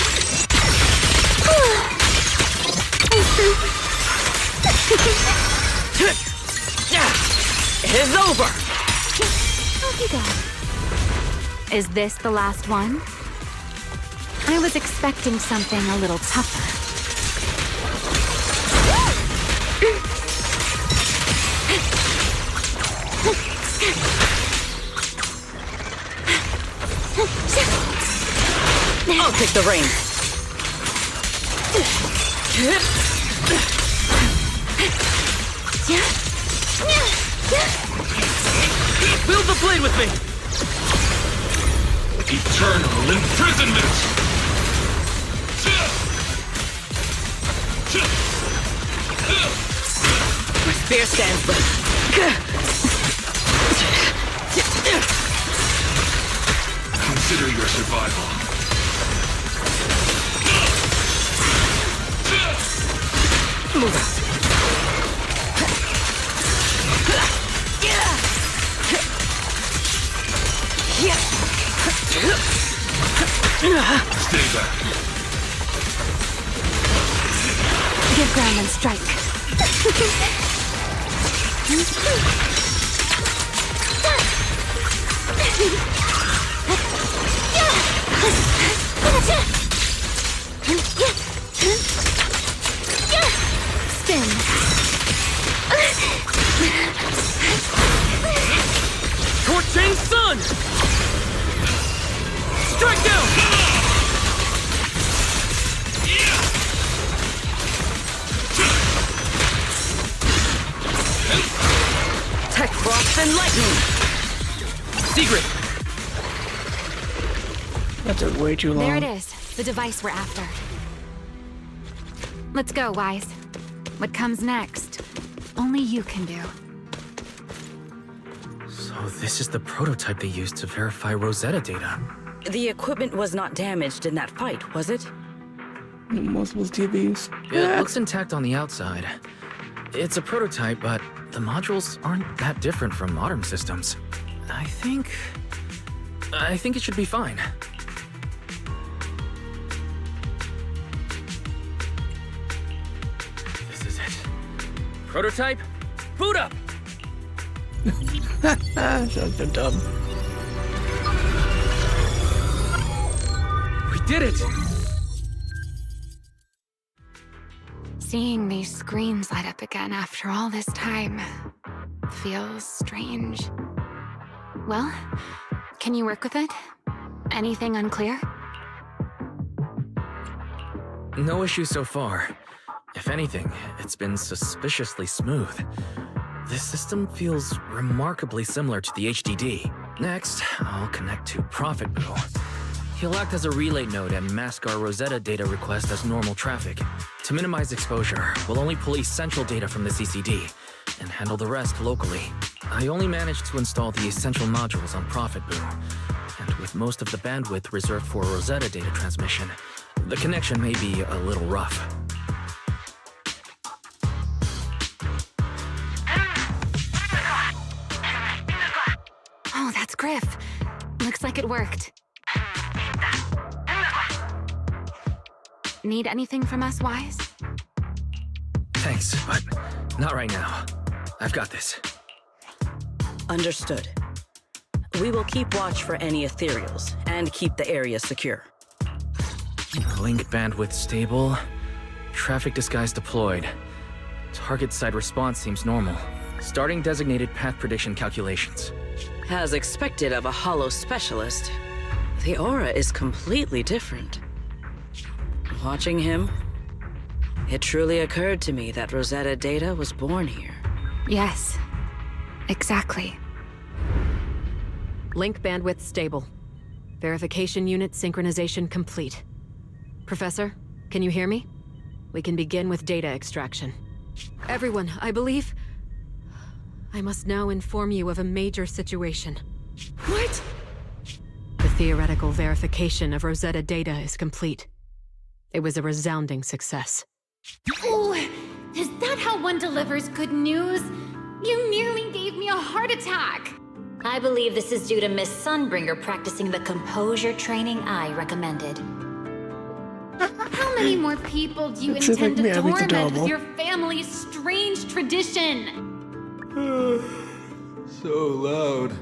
It is over! Off you go. Is this the last one? I was expecting something a little tougher. I'll take the reins. Wield the blade with me! Eternal imprisonment! My spear stands ready. Consider your survival. Move out. Stay back. Give ground and strike. Spin. Torching sun! Strike down! Tech frost and lightning. Secret! That took way too long. There it is, the device we're after. Let's go, Wise. What comes next, only you can do. So this is the prototype they used to verify Rosetta data. The equipment was not damaged in that fight, was it? Multiple TVs. It looks intact on the outside. It's a prototype, but the modules aren't that different from modern systems. I think it should be fine. This is it. Prototype, boot up! Sounds so dumb. We did it! Seeing these screens light up again after all this time feels strange. Well, can you work with it? Anything unclear? No issues so far. If anything, it's been suspiciously smooth. This system feels remarkably similar to the HDD. Next, I'll connect to Prophet Boo. He'll act as a relay node and mask our Rosetta data request as normal traffic. To minimize exposure, we'll only police central data from the CCD and handle the rest locally. I only managed to install the essential modules on Prophet Boom, and with most of the bandwidth reserved for Rosetta data transmission, the connection may be a little rough. Oh, that's Griff. Looks like it worked. Need anything from us, Wise? Thanks, but not right now. I've got this. Understood. We will keep watch for any ethereals and keep the area secure. Link bandwidth stable. Traffic disguise deployed. Target side response seems normal. Starting designated path prediction calculations. As expected of a holo specialist, the aura is completely different. Watching him, it truly occurred to me that Rosetta data was born here. Yes, exactly. Link bandwidth stable. Verification unit synchronization complete. Professor, can you hear me? We can begin with data extraction. Everyone, I believe... I must now inform you of a major situation. What? The theoretical verification of Rosetta data is complete. It was a resounding success. Oh, is that how one delivers good news? You nearly gave me a heart attack. I believe this is due to Miss Sunbringer practicing the composure training I recommended. How many more people do you It seems intend like to me, I'm torment adorable. with your family's strange tradition? So loud.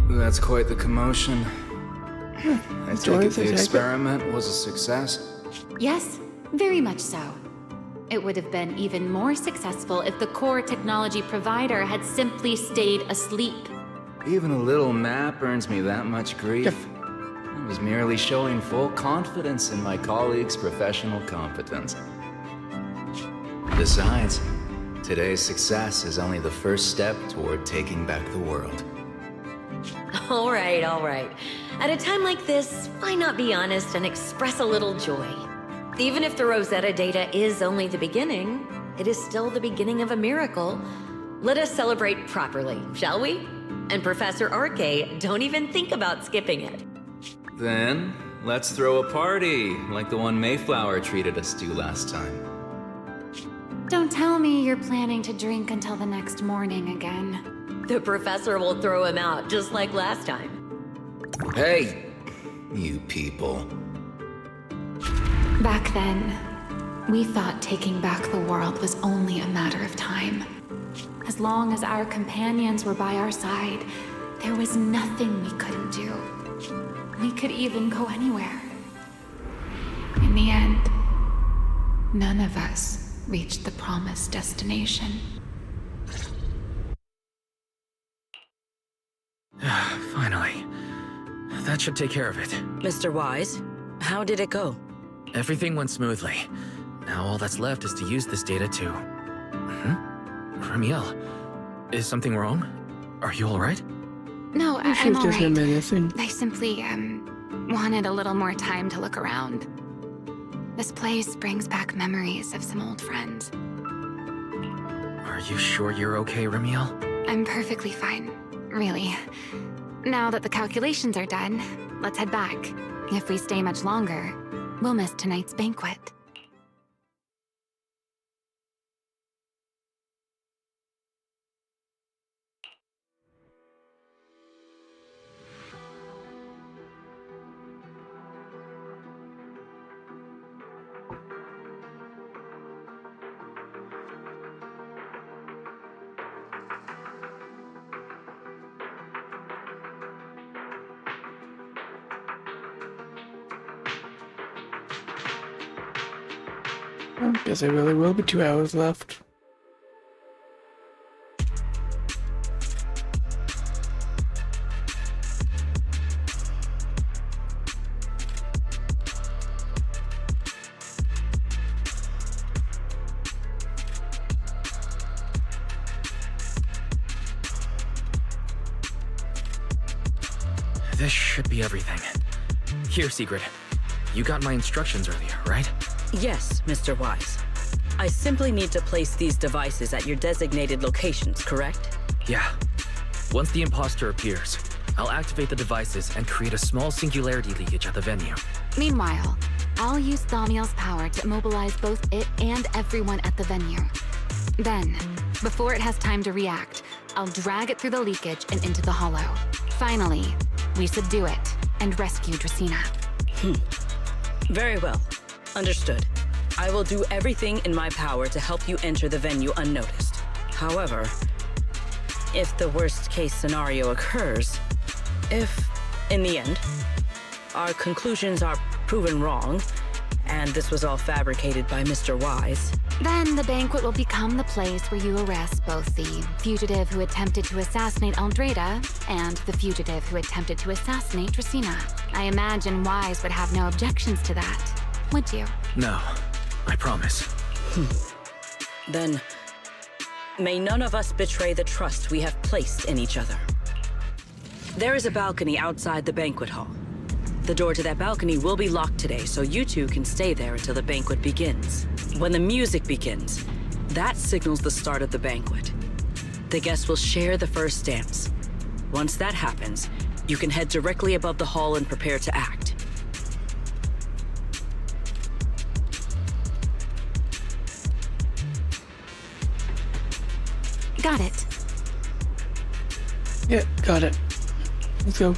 That's quite the commotion. I take it the experiment was a success. Yes, very much so. It would have been even more successful if the core technology provider had simply stayed asleep. Even a little nap earns me that much grief. I was merely showing full confidence in my colleagues' professional competence. Besides, today's success is only the first step toward taking back the world. All right, all right. At a time like this, why not be honest and express a little joy? Even if the Rosetta data is only the beginning, it is still the beginning of a miracle. Let us celebrate properly, shall we? And Professor Arke, don't even think about skipping it. Then, let's throw a party, like the one Mayflower treated us to last time. Don't tell me you're planning to drink until the next morning again. The professor will throw him out, just like last time. Hey, you people. Back then, we thought taking back the world was only a matter of time. As long as our companions were by our side, there was nothing we couldn't do. We could even go anywhere. In the end, none of us reached the promised destination. Finally. That should take care of it. Mr. Wise, how did it go? Everything went smoothly. Now all that's left is to use this data to... Ramiel, is something wrong? Are you alright? No, I'm She's all just right. reminiscing. I simply, wanted a little more time to look around. This place brings back memories of some old friends. Are you sure you're okay, Ramiel? I'm perfectly fine, really. Now that the calculations are done, let's head back. If we stay much longer, we'll miss tonight's banquet. Guess there really will be 2 hours left. This should be everything. Here, Secret. You got my instructions earlier, right? Yes, Mr. Wise. I simply need to place these devices at your designated locations, correct? Yeah. Once the imposter appears, I'll activate the devices and create a small singularity leakage at the venue. Meanwhile, I'll use Thaumiel's power to immobilize both it and everyone at the venue. Then, before it has time to react, I'll drag it through the leakage and into the hollow. Finally, we subdue it and rescue Dracena. Very well. Understood. I will do everything in my power to help you enter the venue unnoticed. However, if the worst-case scenario occurs, if, in the end, our conclusions are proven wrong, and this was all fabricated by Mr. Wise, then the banquet will become the place where you arrest both the fugitive who attempted to assassinate Aldrada and the fugitive who attempted to assassinate Dracena. I imagine Wise would have no objections to that, would you? No, I promise. Then may none of us betray the trust we have placed in each other. There is a balcony outside the banquet hall. The door to that balcony will be locked today, so you two can stay there until the banquet begins. When the music begins, that signals the start of the banquet. The guests will share the first dance. Once that happens, you can head directly above the hall and prepare to act. Got it. Yeah, got it. Let's go.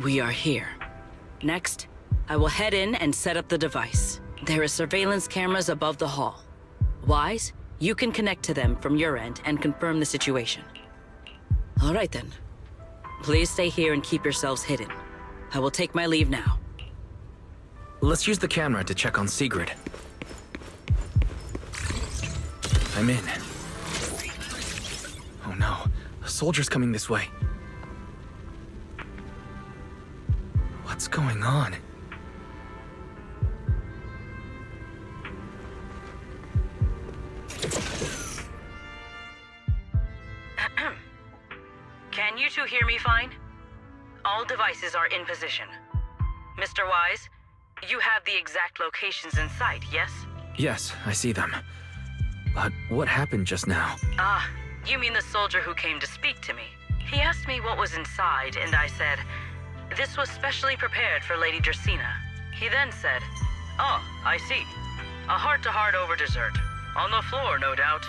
We are here. Next, I will head in and set up the device. There are surveillance cameras above the hall. Wise, you can connect to them from your end and confirm the situation. All right then. Please stay here and keep yourselves hidden. I will take my leave now. Let's use the camera to check on Sigrid. I'm in. Oh no, a soldier's coming this way. What's going on? Can you two hear me fine? All devices are in position. Mr. Wise, you have the exact locations in sight, yes? Yes, I see them. But what happened just now? Ah, you mean the soldier who came to speak to me. He asked me what was inside, and I said, "This was specially prepared for Lady Dracena." He then said, "Oh, I see. A heart-to-heart over dessert. On the floor, no doubt.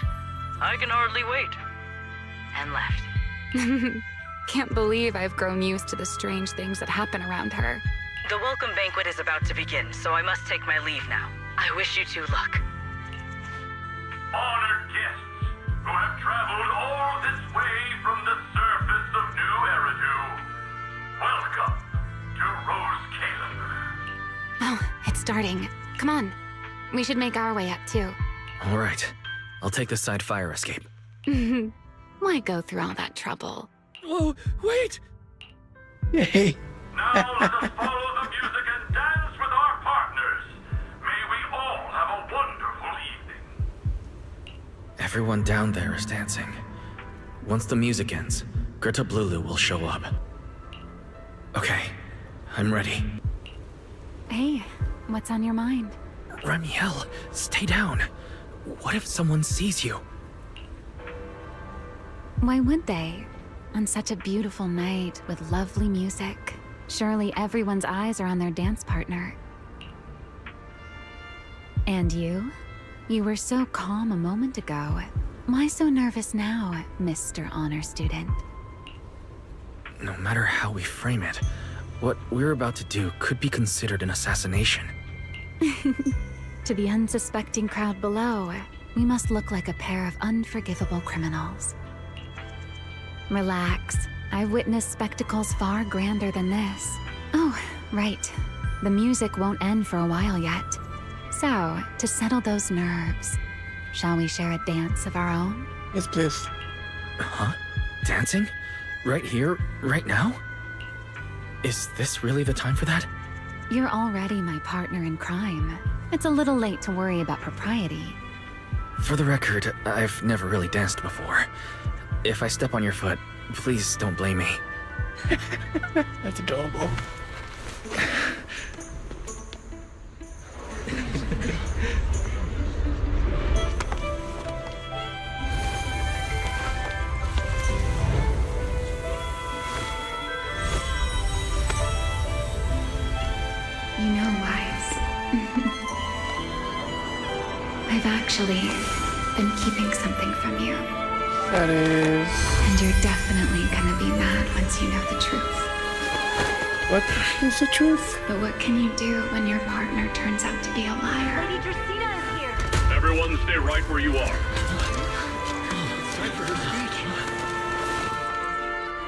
I can hardly wait." And left. Can't believe I've grown used to the strange things that happen around her. The welcome banquet is about to begin, so I must take my leave now. I wish you two luck. Honored guests who have traveled all this way from the surface of New Eridu, welcome to Rose Caleb. Oh, it's starting. Come on. We should make our way up, too. All right, I'll take the side fire escape. Why go through all that trouble? Oh, wait! Yay. Now let us follow the music and dance with our partners. May we all have a wonderful evening. Everyone down there is dancing. Once the music ends, Greta Blulu will show up. Okay, I'm ready. Hey, what's on your mind? Ramiel, stay down. What if someone sees you? Why would they? On such a beautiful night with lovely music. Surely everyone's eyes are on their dance partner. And you? You were so calm a moment ago. Why so nervous now, Mr. Honor Student? No matter how we frame it, what we're about to do could be considered an assassination. To the unsuspecting crowd below, we must look like a pair of unforgivable criminals. Relax. I've witnessed spectacles far grander than this. Oh, right. The music won't end for a while yet. So, to settle those nerves, shall we share a dance of our own? Yes, please. Huh? Dancing? Right here, right now? Is this really the time for that? You're already my partner in crime. It's a little late to worry about propriety. For the record, I've never really danced before. If I step on your foot, please don't blame me. That's adorable. You know, Wise. I've actually been keeping something from you. That is... And you're definitely gonna be mad once you know the truth. What is the truth? But what can you do when your partner turns out to be a liar? Lady Dracena is here. Everyone stay right where you are. It's time for her speech.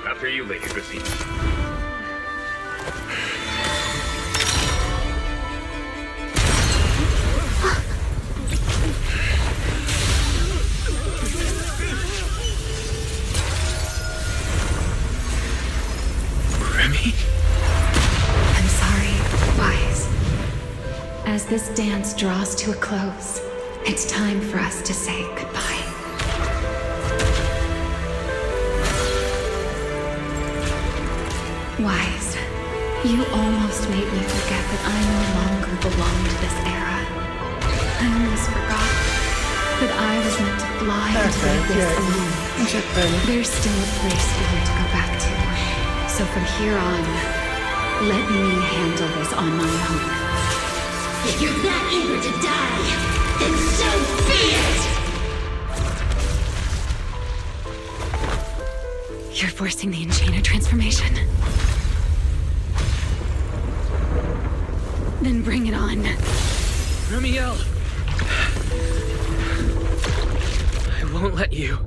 After you, Lady Dracena. Remy? I'm sorry, Wise. As this dance draws to a close, it's time for us to say goodbye. Wise, you almost made me forget that I no longer belong to this era. I almost forgot that I was meant to fly into the abyss alone. There's still a place for you to go back to. So from here on, let me handle this on my own. If you're that eager to die, then so be it! You're forcing the Enchainer transformation. Then bring it on. Remiel! I won't let you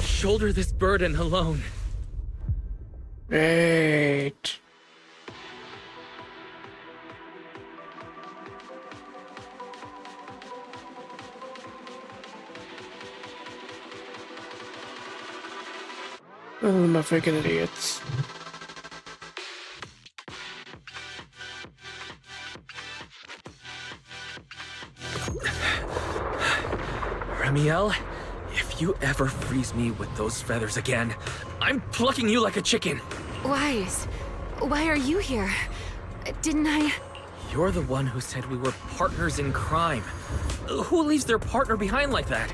shoulder this burden alone. Great. Oh, my freaking idiots. Remiel, if you ever freeze me with those feathers again, I'm plucking you like a chicken. Wise, why are you here? Didn't I... You're the one who said we were partners in crime. Who leaves their partner behind like that?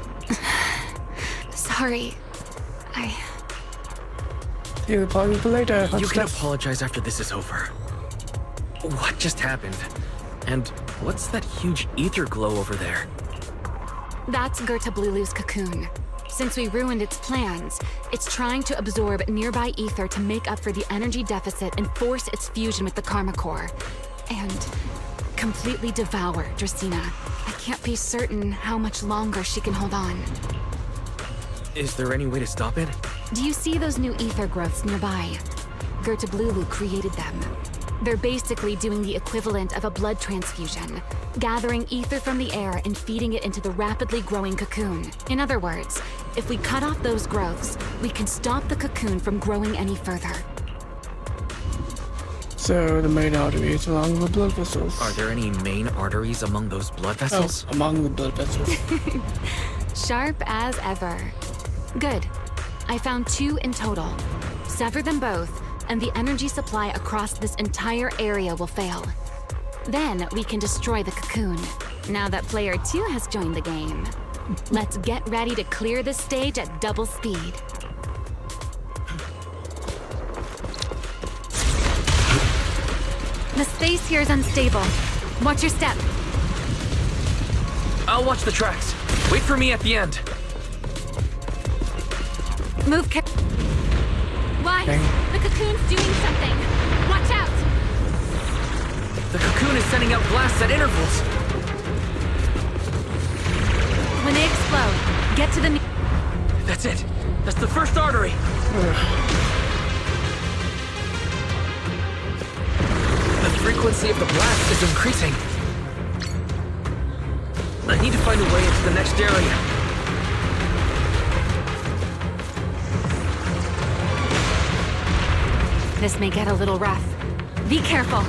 Sorry. You apologize later. You can apologize after this is over. What just happened? And what's that huge ether glow over there? That's Gerta-Blulu's cocoon. Since we ruined its plans, it's trying to absorb nearby ether to make up for the energy deficit and force its fusion with the Karma Core. And completely devour Dracena. I can't be certain how much longer she can hold on. Is there any way to stop it? Do you see those new ether growths nearby? Gerta-Blulu created them. They're basically doing the equivalent of a blood transfusion, gathering ether from the air and feeding it into the rapidly growing cocoon. In other words, if we cut off those growths, we can stop the cocoon from growing any further. So the main arteries along the blood vessels. Are there any main arteries among those blood vessels? Oh, among the blood vessels. Sharp as ever. Good. I found 2 in total. Sever them both, and the energy supply across this entire area will fail. Then we can destroy the cocoon. Now that player 2 has joined the game, let's get ready to clear the stage at double speed. The space here is unstable. Watch your step. I'll watch the tracks. Wait for me at the end. Move Why? The cocoon's doing something. Watch out! The cocoon is sending out blasts at intervals. When they explode, get to the... That's it. That's the first artery. The 3/4 frequency of the blast is increasing. I need to find a way into the next area. This may get a little rough. Be careful.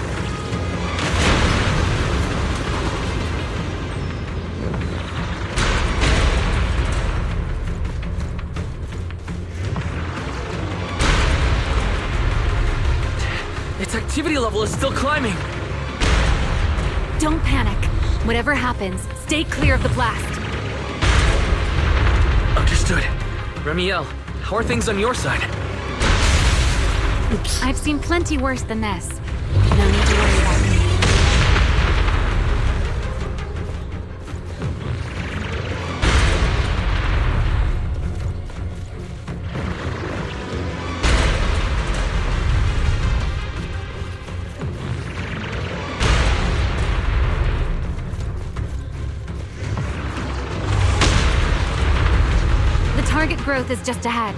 Its activity level is still climbing. Don't panic. Whatever happens, stay clear of the blast. Understood. Remiel, how are things on your side? I've seen plenty worse than this. No need to worry about me. The target growth is just ahead.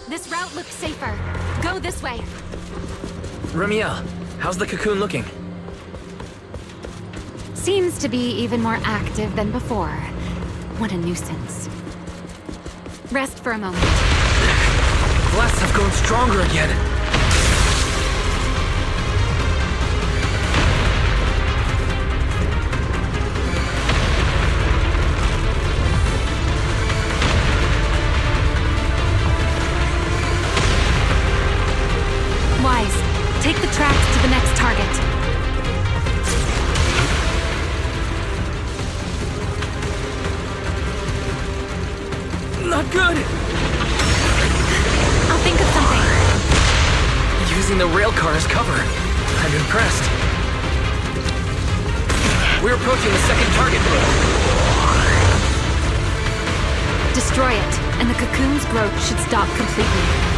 This route looks safer. Go this way. Remiel, how's the cocoon looking? Seems to be even more active than before. What a nuisance. Rest for a moment. Blasts have grown stronger again. Wise, take the tracks to the next target. Not good! I'll think of something. Using the rail car as cover. I'm impressed. We're approaching the second target group. Destroy it, and the cocoon's growth should stop completely.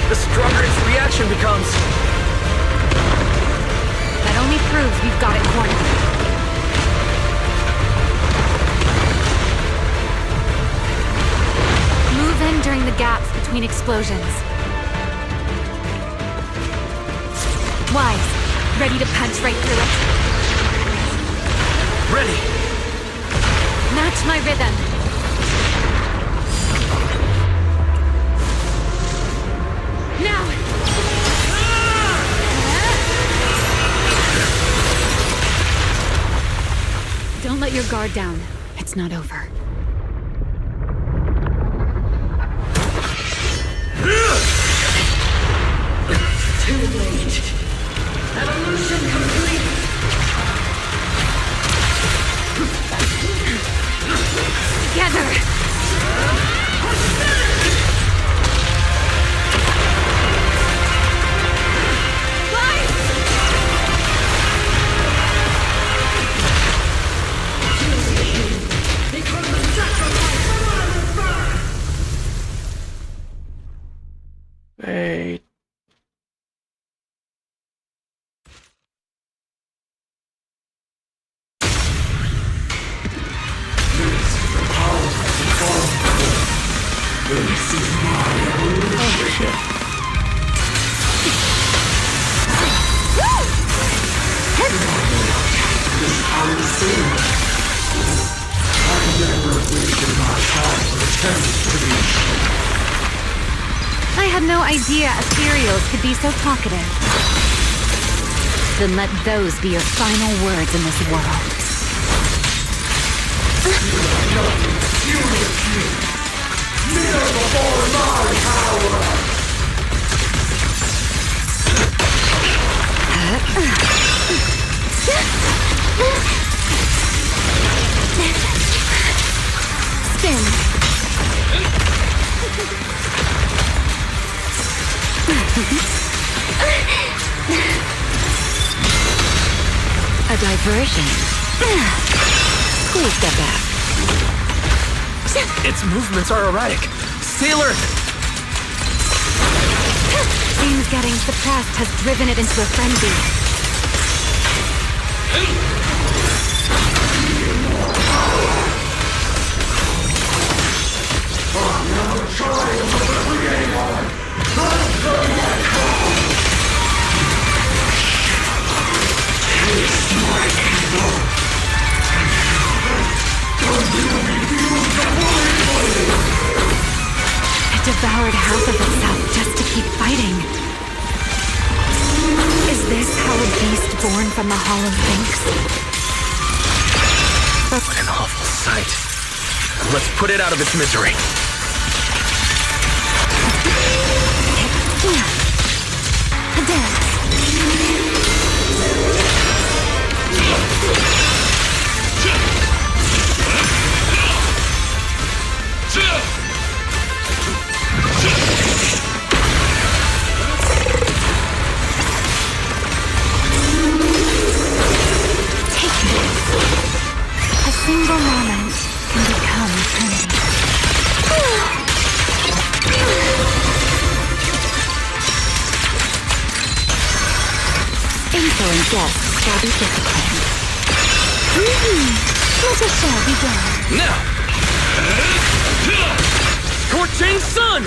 The stronger its reaction becomes. That only proves we've got it cornered. Move in during the gaps between explosions. Wise, ready to punch right through it. Ready. Match my rhythm. Now! Don't let your guard down. It's not over. Too late. Evolution complete. Together! Wait. Oh shit. I had no idea ethereals could be so talkative. Then let those be your final words in this world. Kneel before my power! Spin. A diversion. Please step back. Its movements are erratic. Stay alert! Seems getting suppressed has driven it into a frenzy. It devoured half of itself just to keep fighting. Is this how a beast born from the Hollow thinks? What an awful sight. Let's put it out of its misery. A single moment can become eternity. Insolent guests shall be disciplined. Let us shall begin. Now! Scorching sun!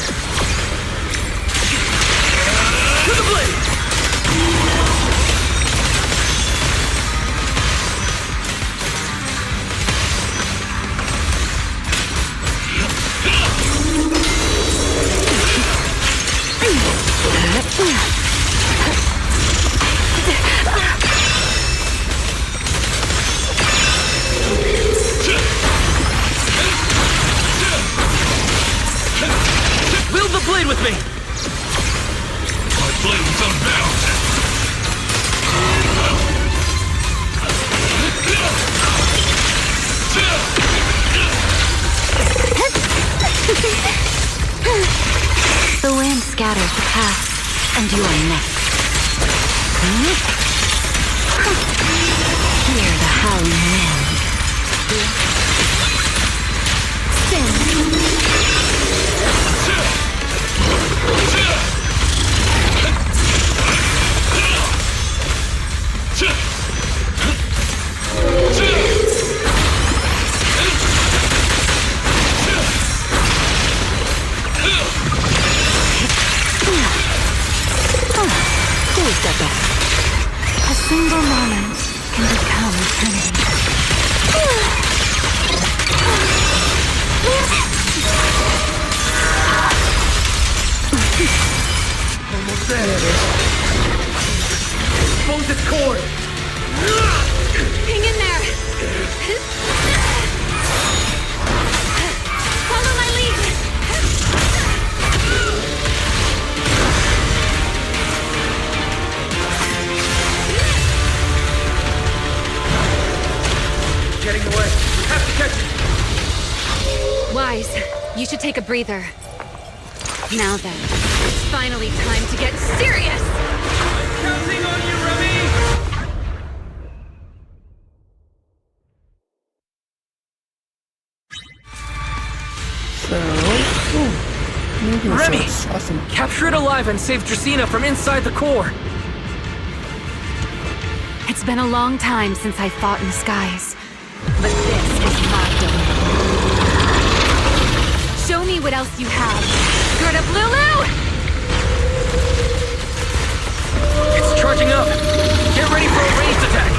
To the blade! Wield the blade with me! My flames unbound! The wind scatters the path, and you are next. Hear the howling wind. Spin. Please step back. A single moment can become eternity. Almost there. Expose its cord! Hang in there! Follow my lead! Getting away. We have to catch it! Wise, you should take a breather. Now then, it's finally time to get serious! Counting on you, Remy! So, Remy! awesome. Capture it alive and save Dracena from inside the core! It's been a long time since I fought in the skies, but this is my domain. Show me what else you have. Greta Lulu! It's charging up! Get ready for a ranged attack!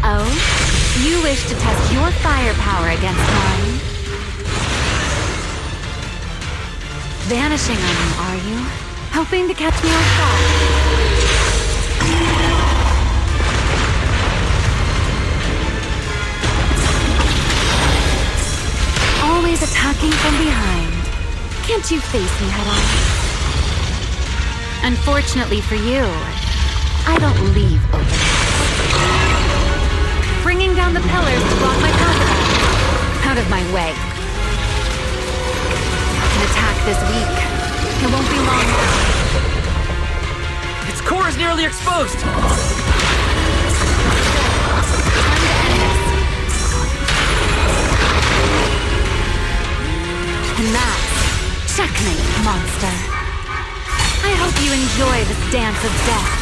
Oh? You wish to test your firepower against mine? Vanishing on me, are you? Hoping to catch me off guard? Always attacking from behind. Can't you face me head on? Unfortunately for you, I don't leave open. Bringing down the pillars to block my path again. Out of my way. I can attack this weak, It won't be long now. Its core is nearly exposed! Time to end this. And that's checkmate, monster. I hope you enjoy this dance of death.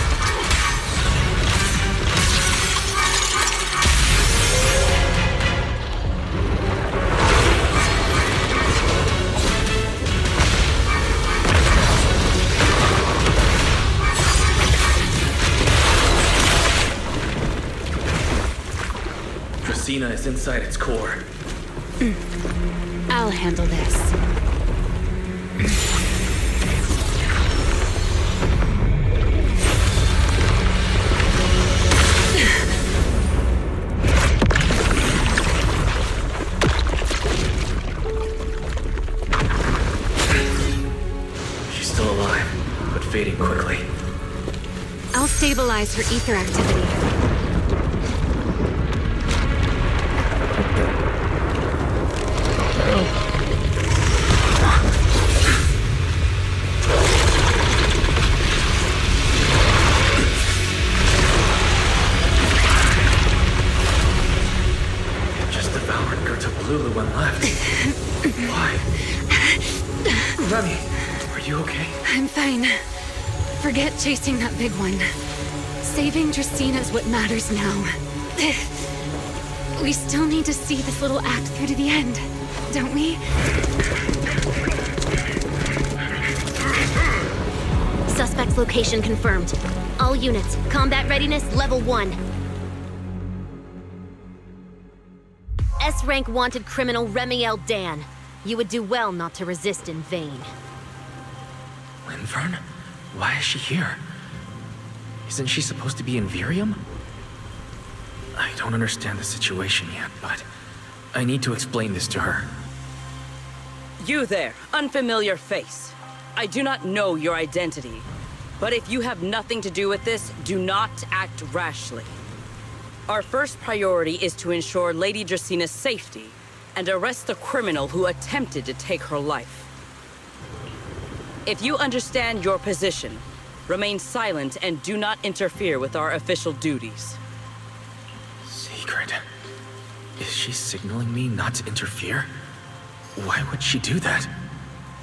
Dracaena is inside its core. I'll handle this. She's still alive, but fading quickly. I'll stabilize her ether activity. Just devoured Gerta-Blulu and left. Why? Remy, are you okay? I'm fine. Forget chasing that big one. Saving Dracaena is what matters now. We still need to see this little act through to the end, don't we? Suspect's location confirmed. All units, combat readiness level 1. S-rank wanted criminal Remiel Dan. You would do well not to resist in vain. Linvern? Why is she here? Isn't she supposed to be in Virium? I don't understand the situation yet, but I need to explain this to her. You there, unfamiliar face. I do not know your identity, but if you have nothing to do with this, do not act rashly. Our first priority is to ensure Lady Draceena's safety and arrest the criminal who attempted to take her life. If you understand your position, remain silent and do not interfere with our official duties. Secret? Is she signaling me not to interfere? Why would she do that?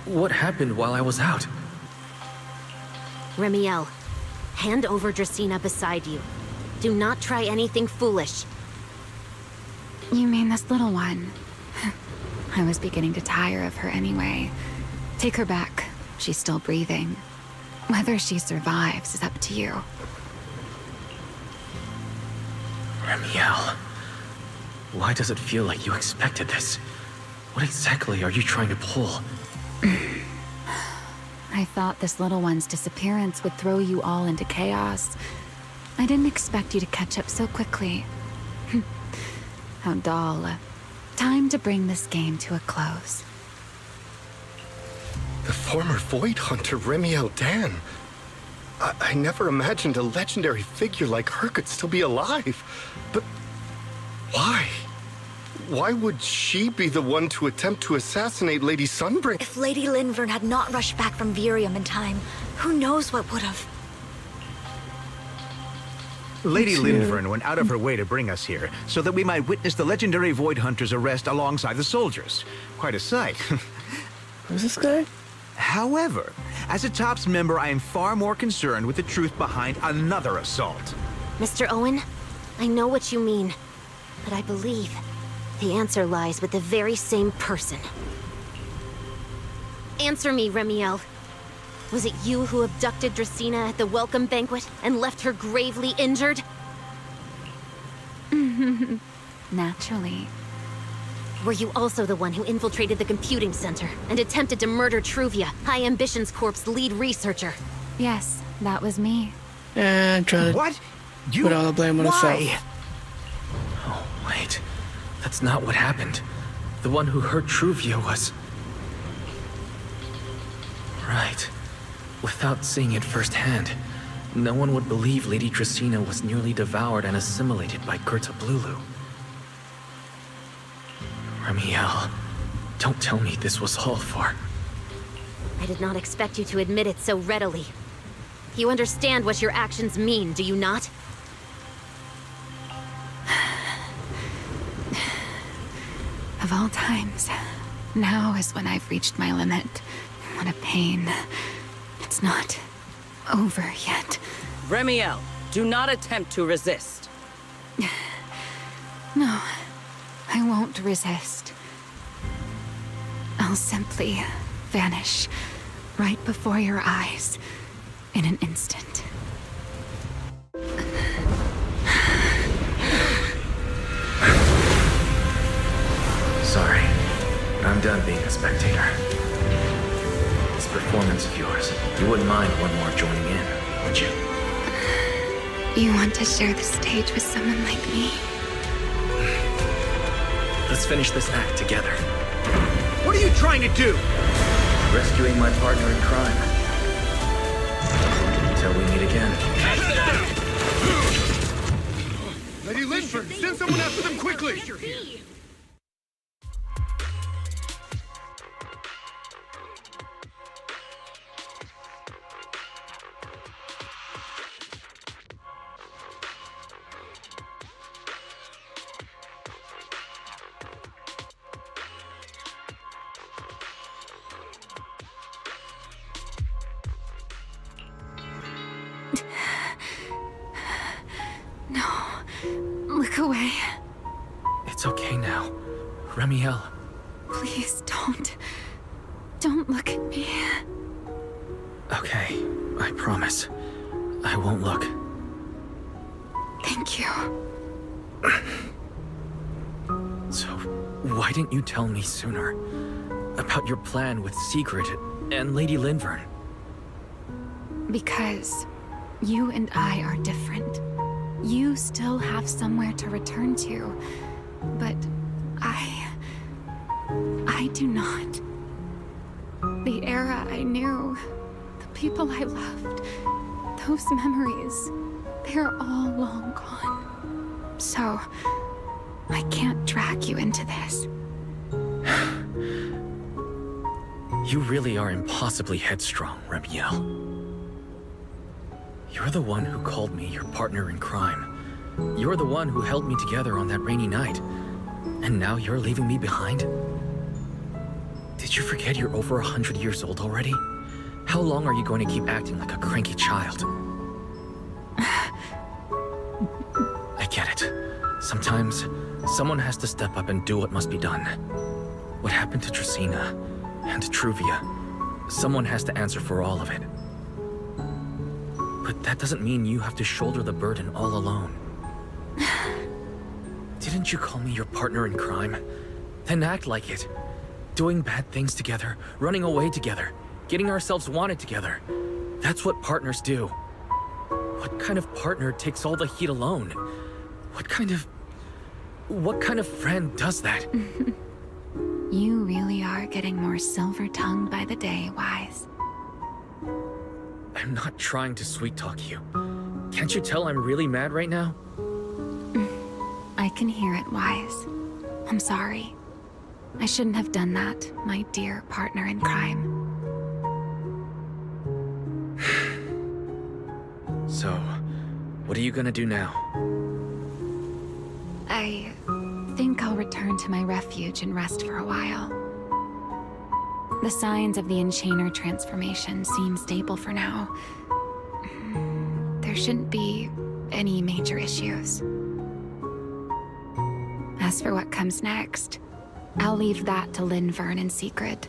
What happened while I was out? Remiel, hand over Dracaena beside you. Do not try anything foolish. You mean this little one? I was beginning to tire of her anyway. Take her back. She's still breathing. Whether she survives is up to you. Remiel, why does it feel like you expected this? What exactly are you trying to pull? I thought this little one's disappearance would throw you all into chaos. I didn't expect you to catch up so quickly. How dull. Time to bring this game to a close. The former Void Hunter Remiel Dan. I never imagined a legendary figure like her could still be alive. But why? Why would she be the one to attempt to assassinate Lady Sunbreak? If Lady Linvern had not rushed back from Virium in time, who knows what would have. Lady Linvern went out of her way to bring us here, so that we might witness the legendary Void Hunter's arrest alongside the soldiers. Quite a sight. Who's this guy? However, as a TOPS member, I am far more concerned with the truth behind another assault. Mr. Owen, I know what you mean, but I believe the answer lies with the very same person. Answer me, Remiel. Was it you who abducted Dracaena at the welcome banquet and left her gravely injured? Naturally. Were you also the one who infiltrated the computing center and attempted to murder Truvia, High Ambitions Corp's lead researcher? Yes, that was me. And trying to put all the blame on herself. Oh, wait. That's not what happened. The one who hurt Truvia was... Right. Without seeing it firsthand, no one would believe Lady Dracaena was nearly devoured and assimilated by Gerta-Blulu. Remiel, don't tell me this was all for... I did not expect you to admit it so readily. You understand what your actions mean, do you not? Of all times, now is when I've reached my limit. What a pain. It's not over yet. Remiel, do not attempt to resist. No, I won't resist. I'll simply vanish right before your eyes in an instant. Sorry, but I'm done being a spectator. This performance of yours, you wouldn't mind one more joining in, would you? You want to share the stage with someone like me? Let's finish this act together. What are you trying to do? Rescuing my partner in crime. Until we meet again. Lady Linford, send someone after them quickly! No, look away. It's okay now. Remiel. Please don't. Don't look at me. Okay, I promise. I won't look. Thank you. So, why didn't you tell me sooner? About your plan with Sigrid and Lady Linvern? Because you and I are different. You still have somewhere to return to, but I do not. The era I knew, the people I loved, those memories, they're all long gone. So, I can't drag you into this. You really are impossibly headstrong, Remiel. You're the one who called me your partner in crime. You're the one who held me together on that rainy night. And now you're leaving me behind? Did you forget you're over 100 years old already? How long are you going to keep acting like a cranky child? I get it. Sometimes, someone has to step up and do what must be done. What happened to Dracaena and Truvia? Someone has to answer for all of it. But that doesn't mean you have to shoulder the burden all alone. Didn't you call me your partner in crime? Then act like it. Doing bad things together, running away together, getting ourselves wanted together. That's what partners do. What kind of partner takes all the heat alone? What kind of friend does that? You really are getting more silver-tongued by the day, Wise. I'm not trying to sweet-talk you. Can't you tell I'm really mad right now? I can hear it, Wise. I'm sorry. I shouldn't have done that, my dear partner in crime. So, what are you gonna do now? I think I'll return to my refuge and rest for a while. The signs of the Enchainer transformation seem stable for now. There shouldn't be any major issues. As for what comes next, I'll leave that to Linvern and Sigrid.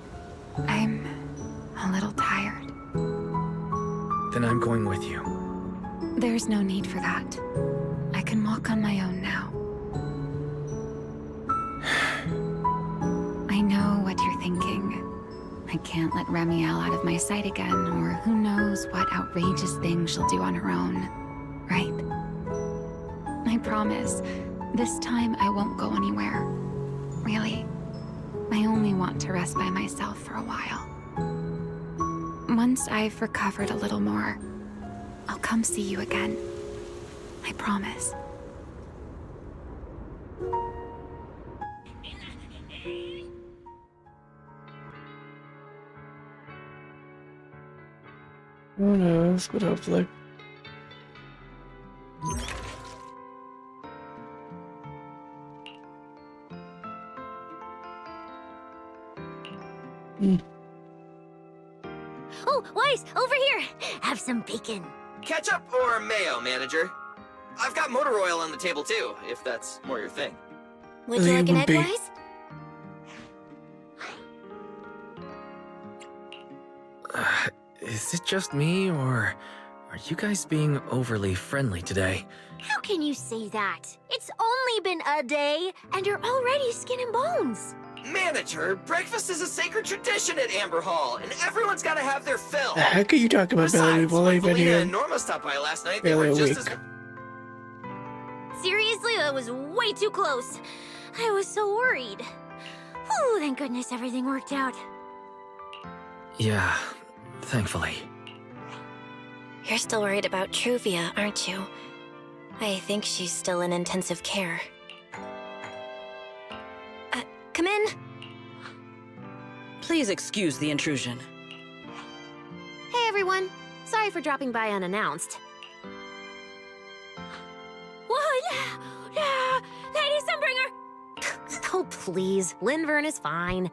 I'm a little tired. Then I'm going with you. There's no need for that. I can walk on my own now. I know what you're thinking. I can't let Remiel out of my sight again, or who knows what outrageous thing she'll do on her own, right? I promise, this time I won't go anywhere. Really. I only want to rest by myself for a while. Once I've recovered a little more, I'll come see you again. I promise. Who knows, but hopefully. Oh, Wise, over here! Have some bacon. Ketchup or mayo, manager? I've got motor oil on the table too, if that's more your thing. Would you like an egg, Wise? Is it just me, or are you guys being overly friendly today? How can you say that? It's only been a day, and you're already skin and bones. Manager, breakfast is a sacred tradition at Amber Hall, and everyone's got to have their fill. The heck are you talking about, Billy? We've only been Felina here and Norma stopped by last night. They barely were a just week. as... Seriously, that was way too close. I was so worried. Whew, thank goodness everything worked out. Yeah, thankfully. You're still worried about Truvia, aren't you? I think she's still in intensive care. Come in. Please excuse the intrusion. Hey everyone. Sorry for dropping by unannounced. What? Lady Sunbringer! Oh, please. Linvern is fine.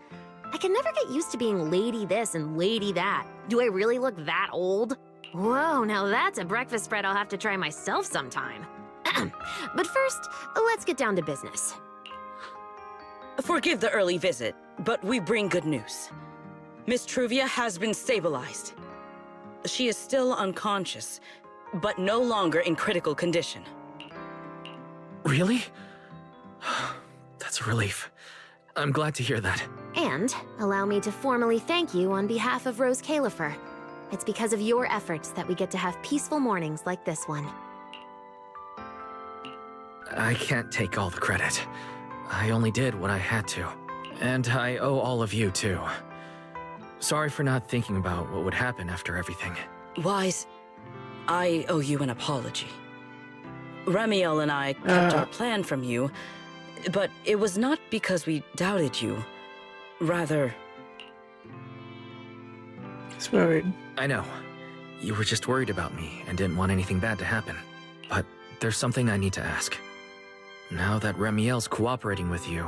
I can never get used to being lady this and lady that. Do I really look that old? Whoa, now that's a breakfast spread I'll have to try myself sometime. But first, let's get down to business. Forgive the early visit, but we bring good news. Miss Truvia has been stabilized. She is still unconscious, but no longer in critical condition. Really? That's a relief. I'm glad to hear that. And allow me to formally thank you on behalf of Rose Califer. It's because of your efforts that we get to have peaceful mornings like this one. I can't take all the credit. I only did what I had to. And I owe all of you, too. Sorry for not thinking about what would happen after everything. Wise, I owe you an apology. Remiel and I kept our plan from you, but it was not because we doubted you. Rather... It's worried. I know. You were just worried about me and didn't want anything bad to happen. But there's something I need to ask. Now that Remiel's cooperating with you,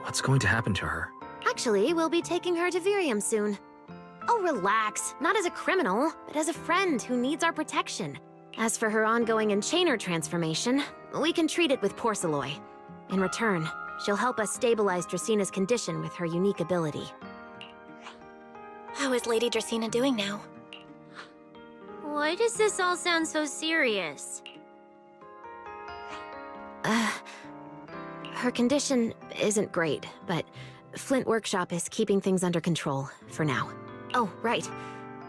what's going to happen to her? Actually, we'll be taking her to Virium soon. Oh, relax. Not as a criminal, but as a friend who needs our protection. As for her ongoing Enchainer transformation, we can treat it with Porceloy. In return, she'll help us stabilize Dracina's condition with her unique ability. How is Lady Dracina doing now? Why does this all sound so serious? Her condition isn't great, but Flint Workshop is keeping things under control, for now. Oh, right.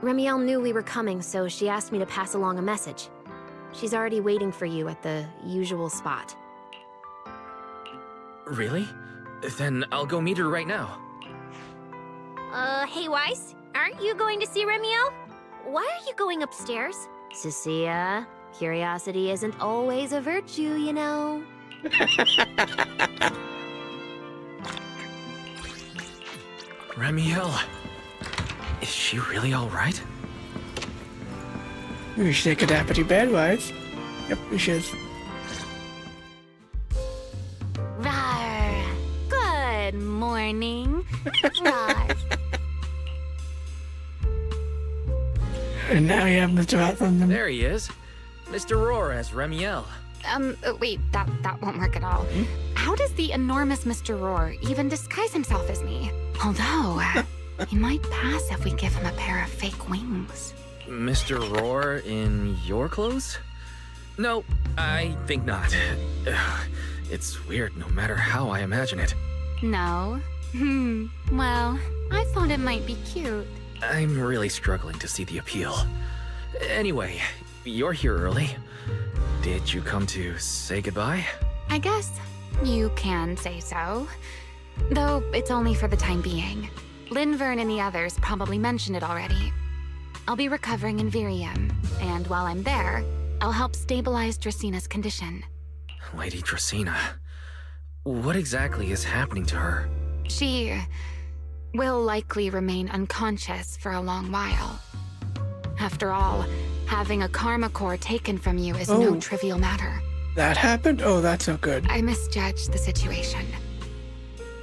Remiel knew we were coming, so she asked me to pass along a message. She's already waiting for you at the usual spot. Really? Then I'll go meet her right now. Hey Weiss, aren't you going to see Remiel? Why are you going upstairs? Cecilia, curiosity isn't always a virtue, you know. Remiel, is she really all right? We should take a nap pretty bad, Wise. Yep, we should. Rawr. Good morning. Rawr. And now you have Mr. Hotson. There he is. Mr. Roar as Remiel. Wait, that won't work at all. How does the enormous Mr. Roar even disguise himself as me? Although, he might pass if we give him a pair of fake wings. Mr. Roar in your clothes? No, I think not. It's weird no matter how I imagine it. No? Well, I thought it might be cute. I'm really struggling to see the appeal. Anyway, you're here early. Did you come to say goodbye? I guess you can say so. Though it's only for the time being. Linvern and the others probably mentioned it already. I'll be recovering in Virium, and while I'm there, I'll help stabilize Dracina's condition. Lady Dracina, what exactly is happening to her? She will likely remain unconscious for a long while. After all, having a karma core taken from you is no trivial matter. That happened? Oh, that's not good. I misjudged the situation.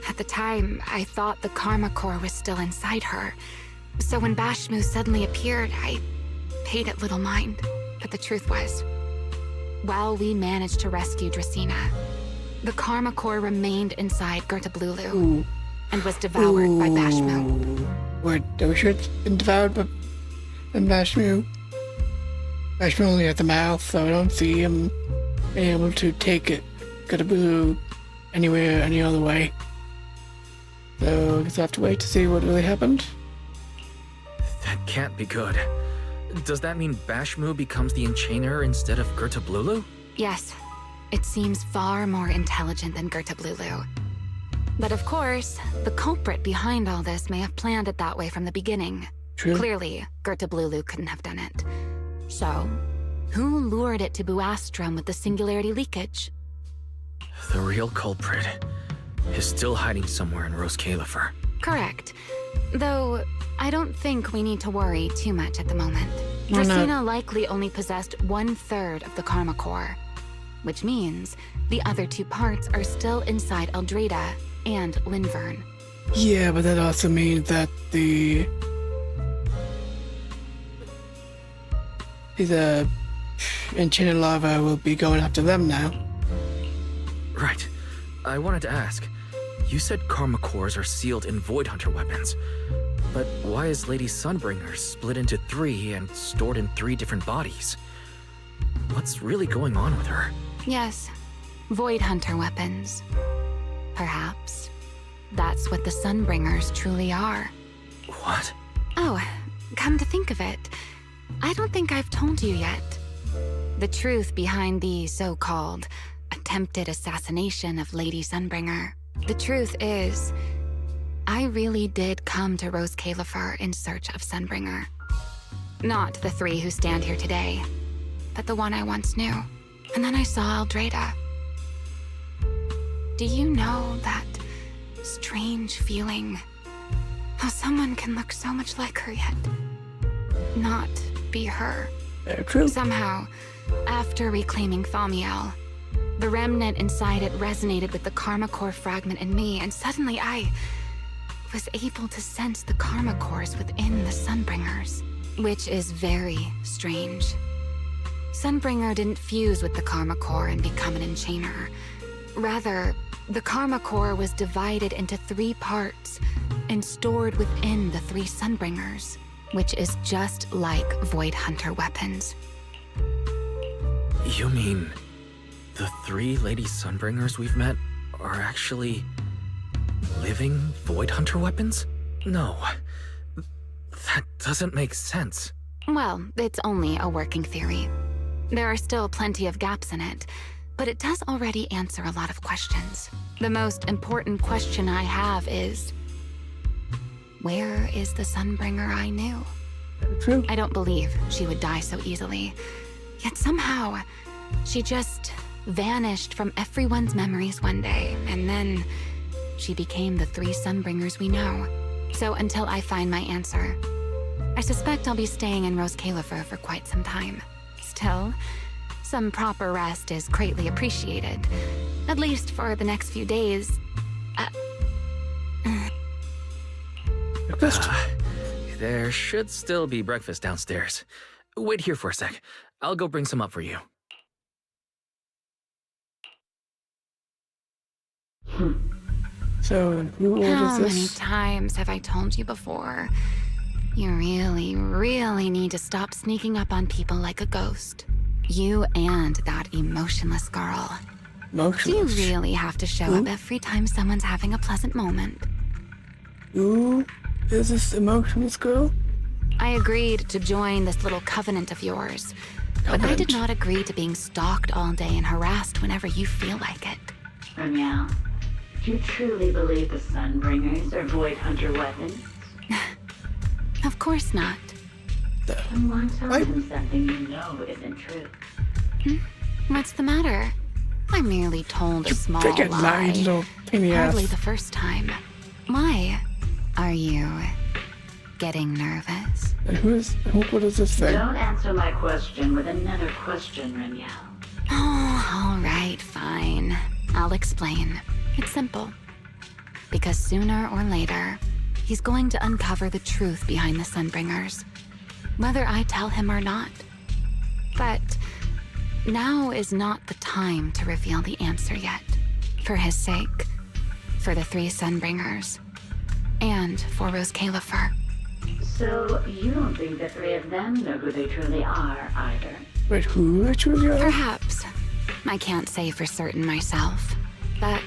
At the time, I thought the karma core was still inside her. So when Bashmu suddenly appeared, I paid it little mind. But the truth was, while we managed to rescue Dracena, the karma core remained inside Gertablulu and was devoured by Bashmu. What? Are we sure it's been devoured by Bashmu? Bashmu only at the mouth, so I don't see him being able to take it, Gertablulu, anywhere, any other way. So I guess I have to wait to see what really happened. That can't be good. Does that mean Bashmu becomes the Enchainer instead of Gertablulu? Yes, it seems far more intelligent than Gertablulu. But of course, the culprit behind all this may have planned it that way from the beginning. True. Clearly, Gertablulu couldn't have done it. So, who lured it to Buastrum with the singularity leakage? The real culprit is still hiding somewhere in Rose Califer. Correct. Though, I don't think we need to worry too much at the moment. Why not? Dracena likely only possessed 1/3 of the karma core, which means the other 2 parts are still inside Eldrada and Linvern. Yeah, but that also means that the Enchanted Lava will be going after them now. Right. I wanted to ask. You said karma cores are sealed in Void Hunter weapons. But why is Lady Sunbringer split into 3 and stored in 3 different bodies? What's really going on with her? Yes, Void Hunter weapons. Perhaps. That's what the Sunbringers truly are. What? Oh, come to think of it, I don't think I've told you yet. The truth behind the so-called attempted assassination of Lady Sunbringer. The truth is, I really did come to Rose Califer in search of Sunbringer. Not the 3 who stand here today, but the one I once knew. And then I saw Eldrada. Do you know that strange feeling? How someone can look so much like her yet not be her. True. Somehow, after reclaiming Thaumiel, the remnant inside it resonated with the karma core fragment in me, and suddenly I was able to sense the karma cores within the Sunbringers, which is very strange. Sunbringer didn't fuse with the karma core and become an enchainer. Rather, the karma core was divided into 3 parts and stored within the 3 Sunbringers, which is just like Void Hunter weapons. You mean the 3 Lady Sunbringers we've met are actually living Void Hunter weapons? No. That doesn't make sense. Well, it's only a working theory. There are still plenty of gaps in it, but it does already answer a lot of questions. The most important question I have is, where is the Sunbringer I knew? True. I don't believe she would die so easily. Yet somehow, she just vanished from everyone's memories one day, and then she became the 3 Sunbringers we know. So until I find my answer, I suspect I'll be staying in Rose Califer for quite some time. Still, some proper rest is greatly appreciated. At least for the next few days. Breakfast? There should still be breakfast downstairs. Wait here for a sec. I'll go bring some up for you. So, who orders How many this? times have I told you before? You really, really need to stop sneaking up on people like a ghost. You and that emotionless girl. Motionless. Do you really have to show up every time someone's having a pleasant moment? Who is this emotionless girl? I agreed to join this little covenant of yours, but I did not agree to being stalked all day and harassed whenever you feel like it. Ramiel, do you truly believe the Sunbringers are Void Hunter weapons? Of course not. Then why tell them something you know isn't true? What's the matter? I merely told a small freaking lie. lying little penny ass. Hardly the first time. Why? Are you getting nervous. And what is this thing? Don't answer my question with another question, Reniel. Oh, all right, fine. I'll explain. It's simple. Because sooner or later, he's going to uncover the truth behind the Sunbringers, whether I tell him or not. But now is not the time to reveal the answer yet. For his sake, for the 3 Sunbringers, and for Rose Califer. So, you don't think the 3 of them know who they truly are, either? Wait, who they truly are? Perhaps. I can't say for certain myself. But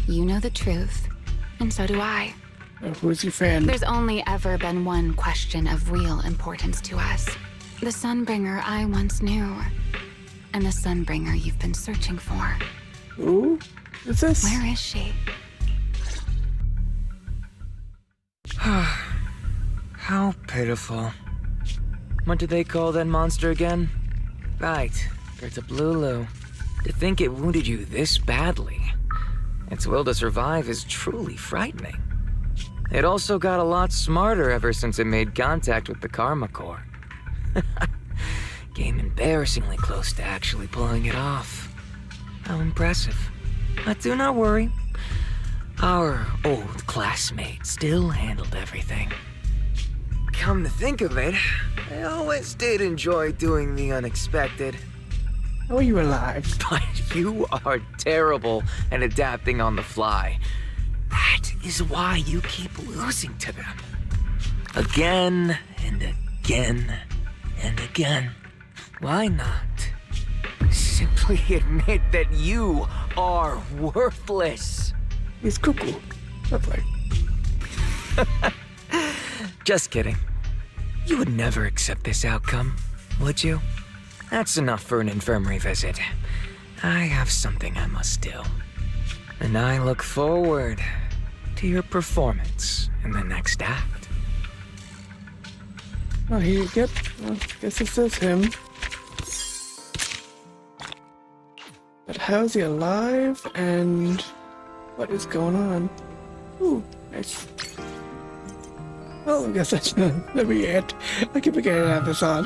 you know the truth, and so do I. Who's your fan? There's only ever been one question of real importance to us. The Sunbringer I once knew, and the Sunbringer you've been searching for. Who is this? Where is she? How pitiful. What do they call that monster again? Right, Bertablulu. To think it wounded you this badly. Its will to survive is truly frightening. It also got a lot smarter ever since it made contact with the Karma Core. Came embarrassingly close to actually pulling it off. How impressive. But do not worry. Our old classmate still handled everything. Come to think of it, I always did enjoy doing the unexpected. How are you alive? But you are terrible at adapting on the fly. That is why you keep losing to them. Again and again and again. Why not? Simply admit that you are worthless. He's cuckoo. Lovely. Just kidding. You would never accept this outcome, would you? That's enough for an infirmary visit. I have something I must do. And I look forward to your performance in the next act. Oh, here you get. Well, I guess it says him. But how's he alive? And what is going on? Ooh, nice. Well, I guess that's gonna be it. I keep forgetting to have this on.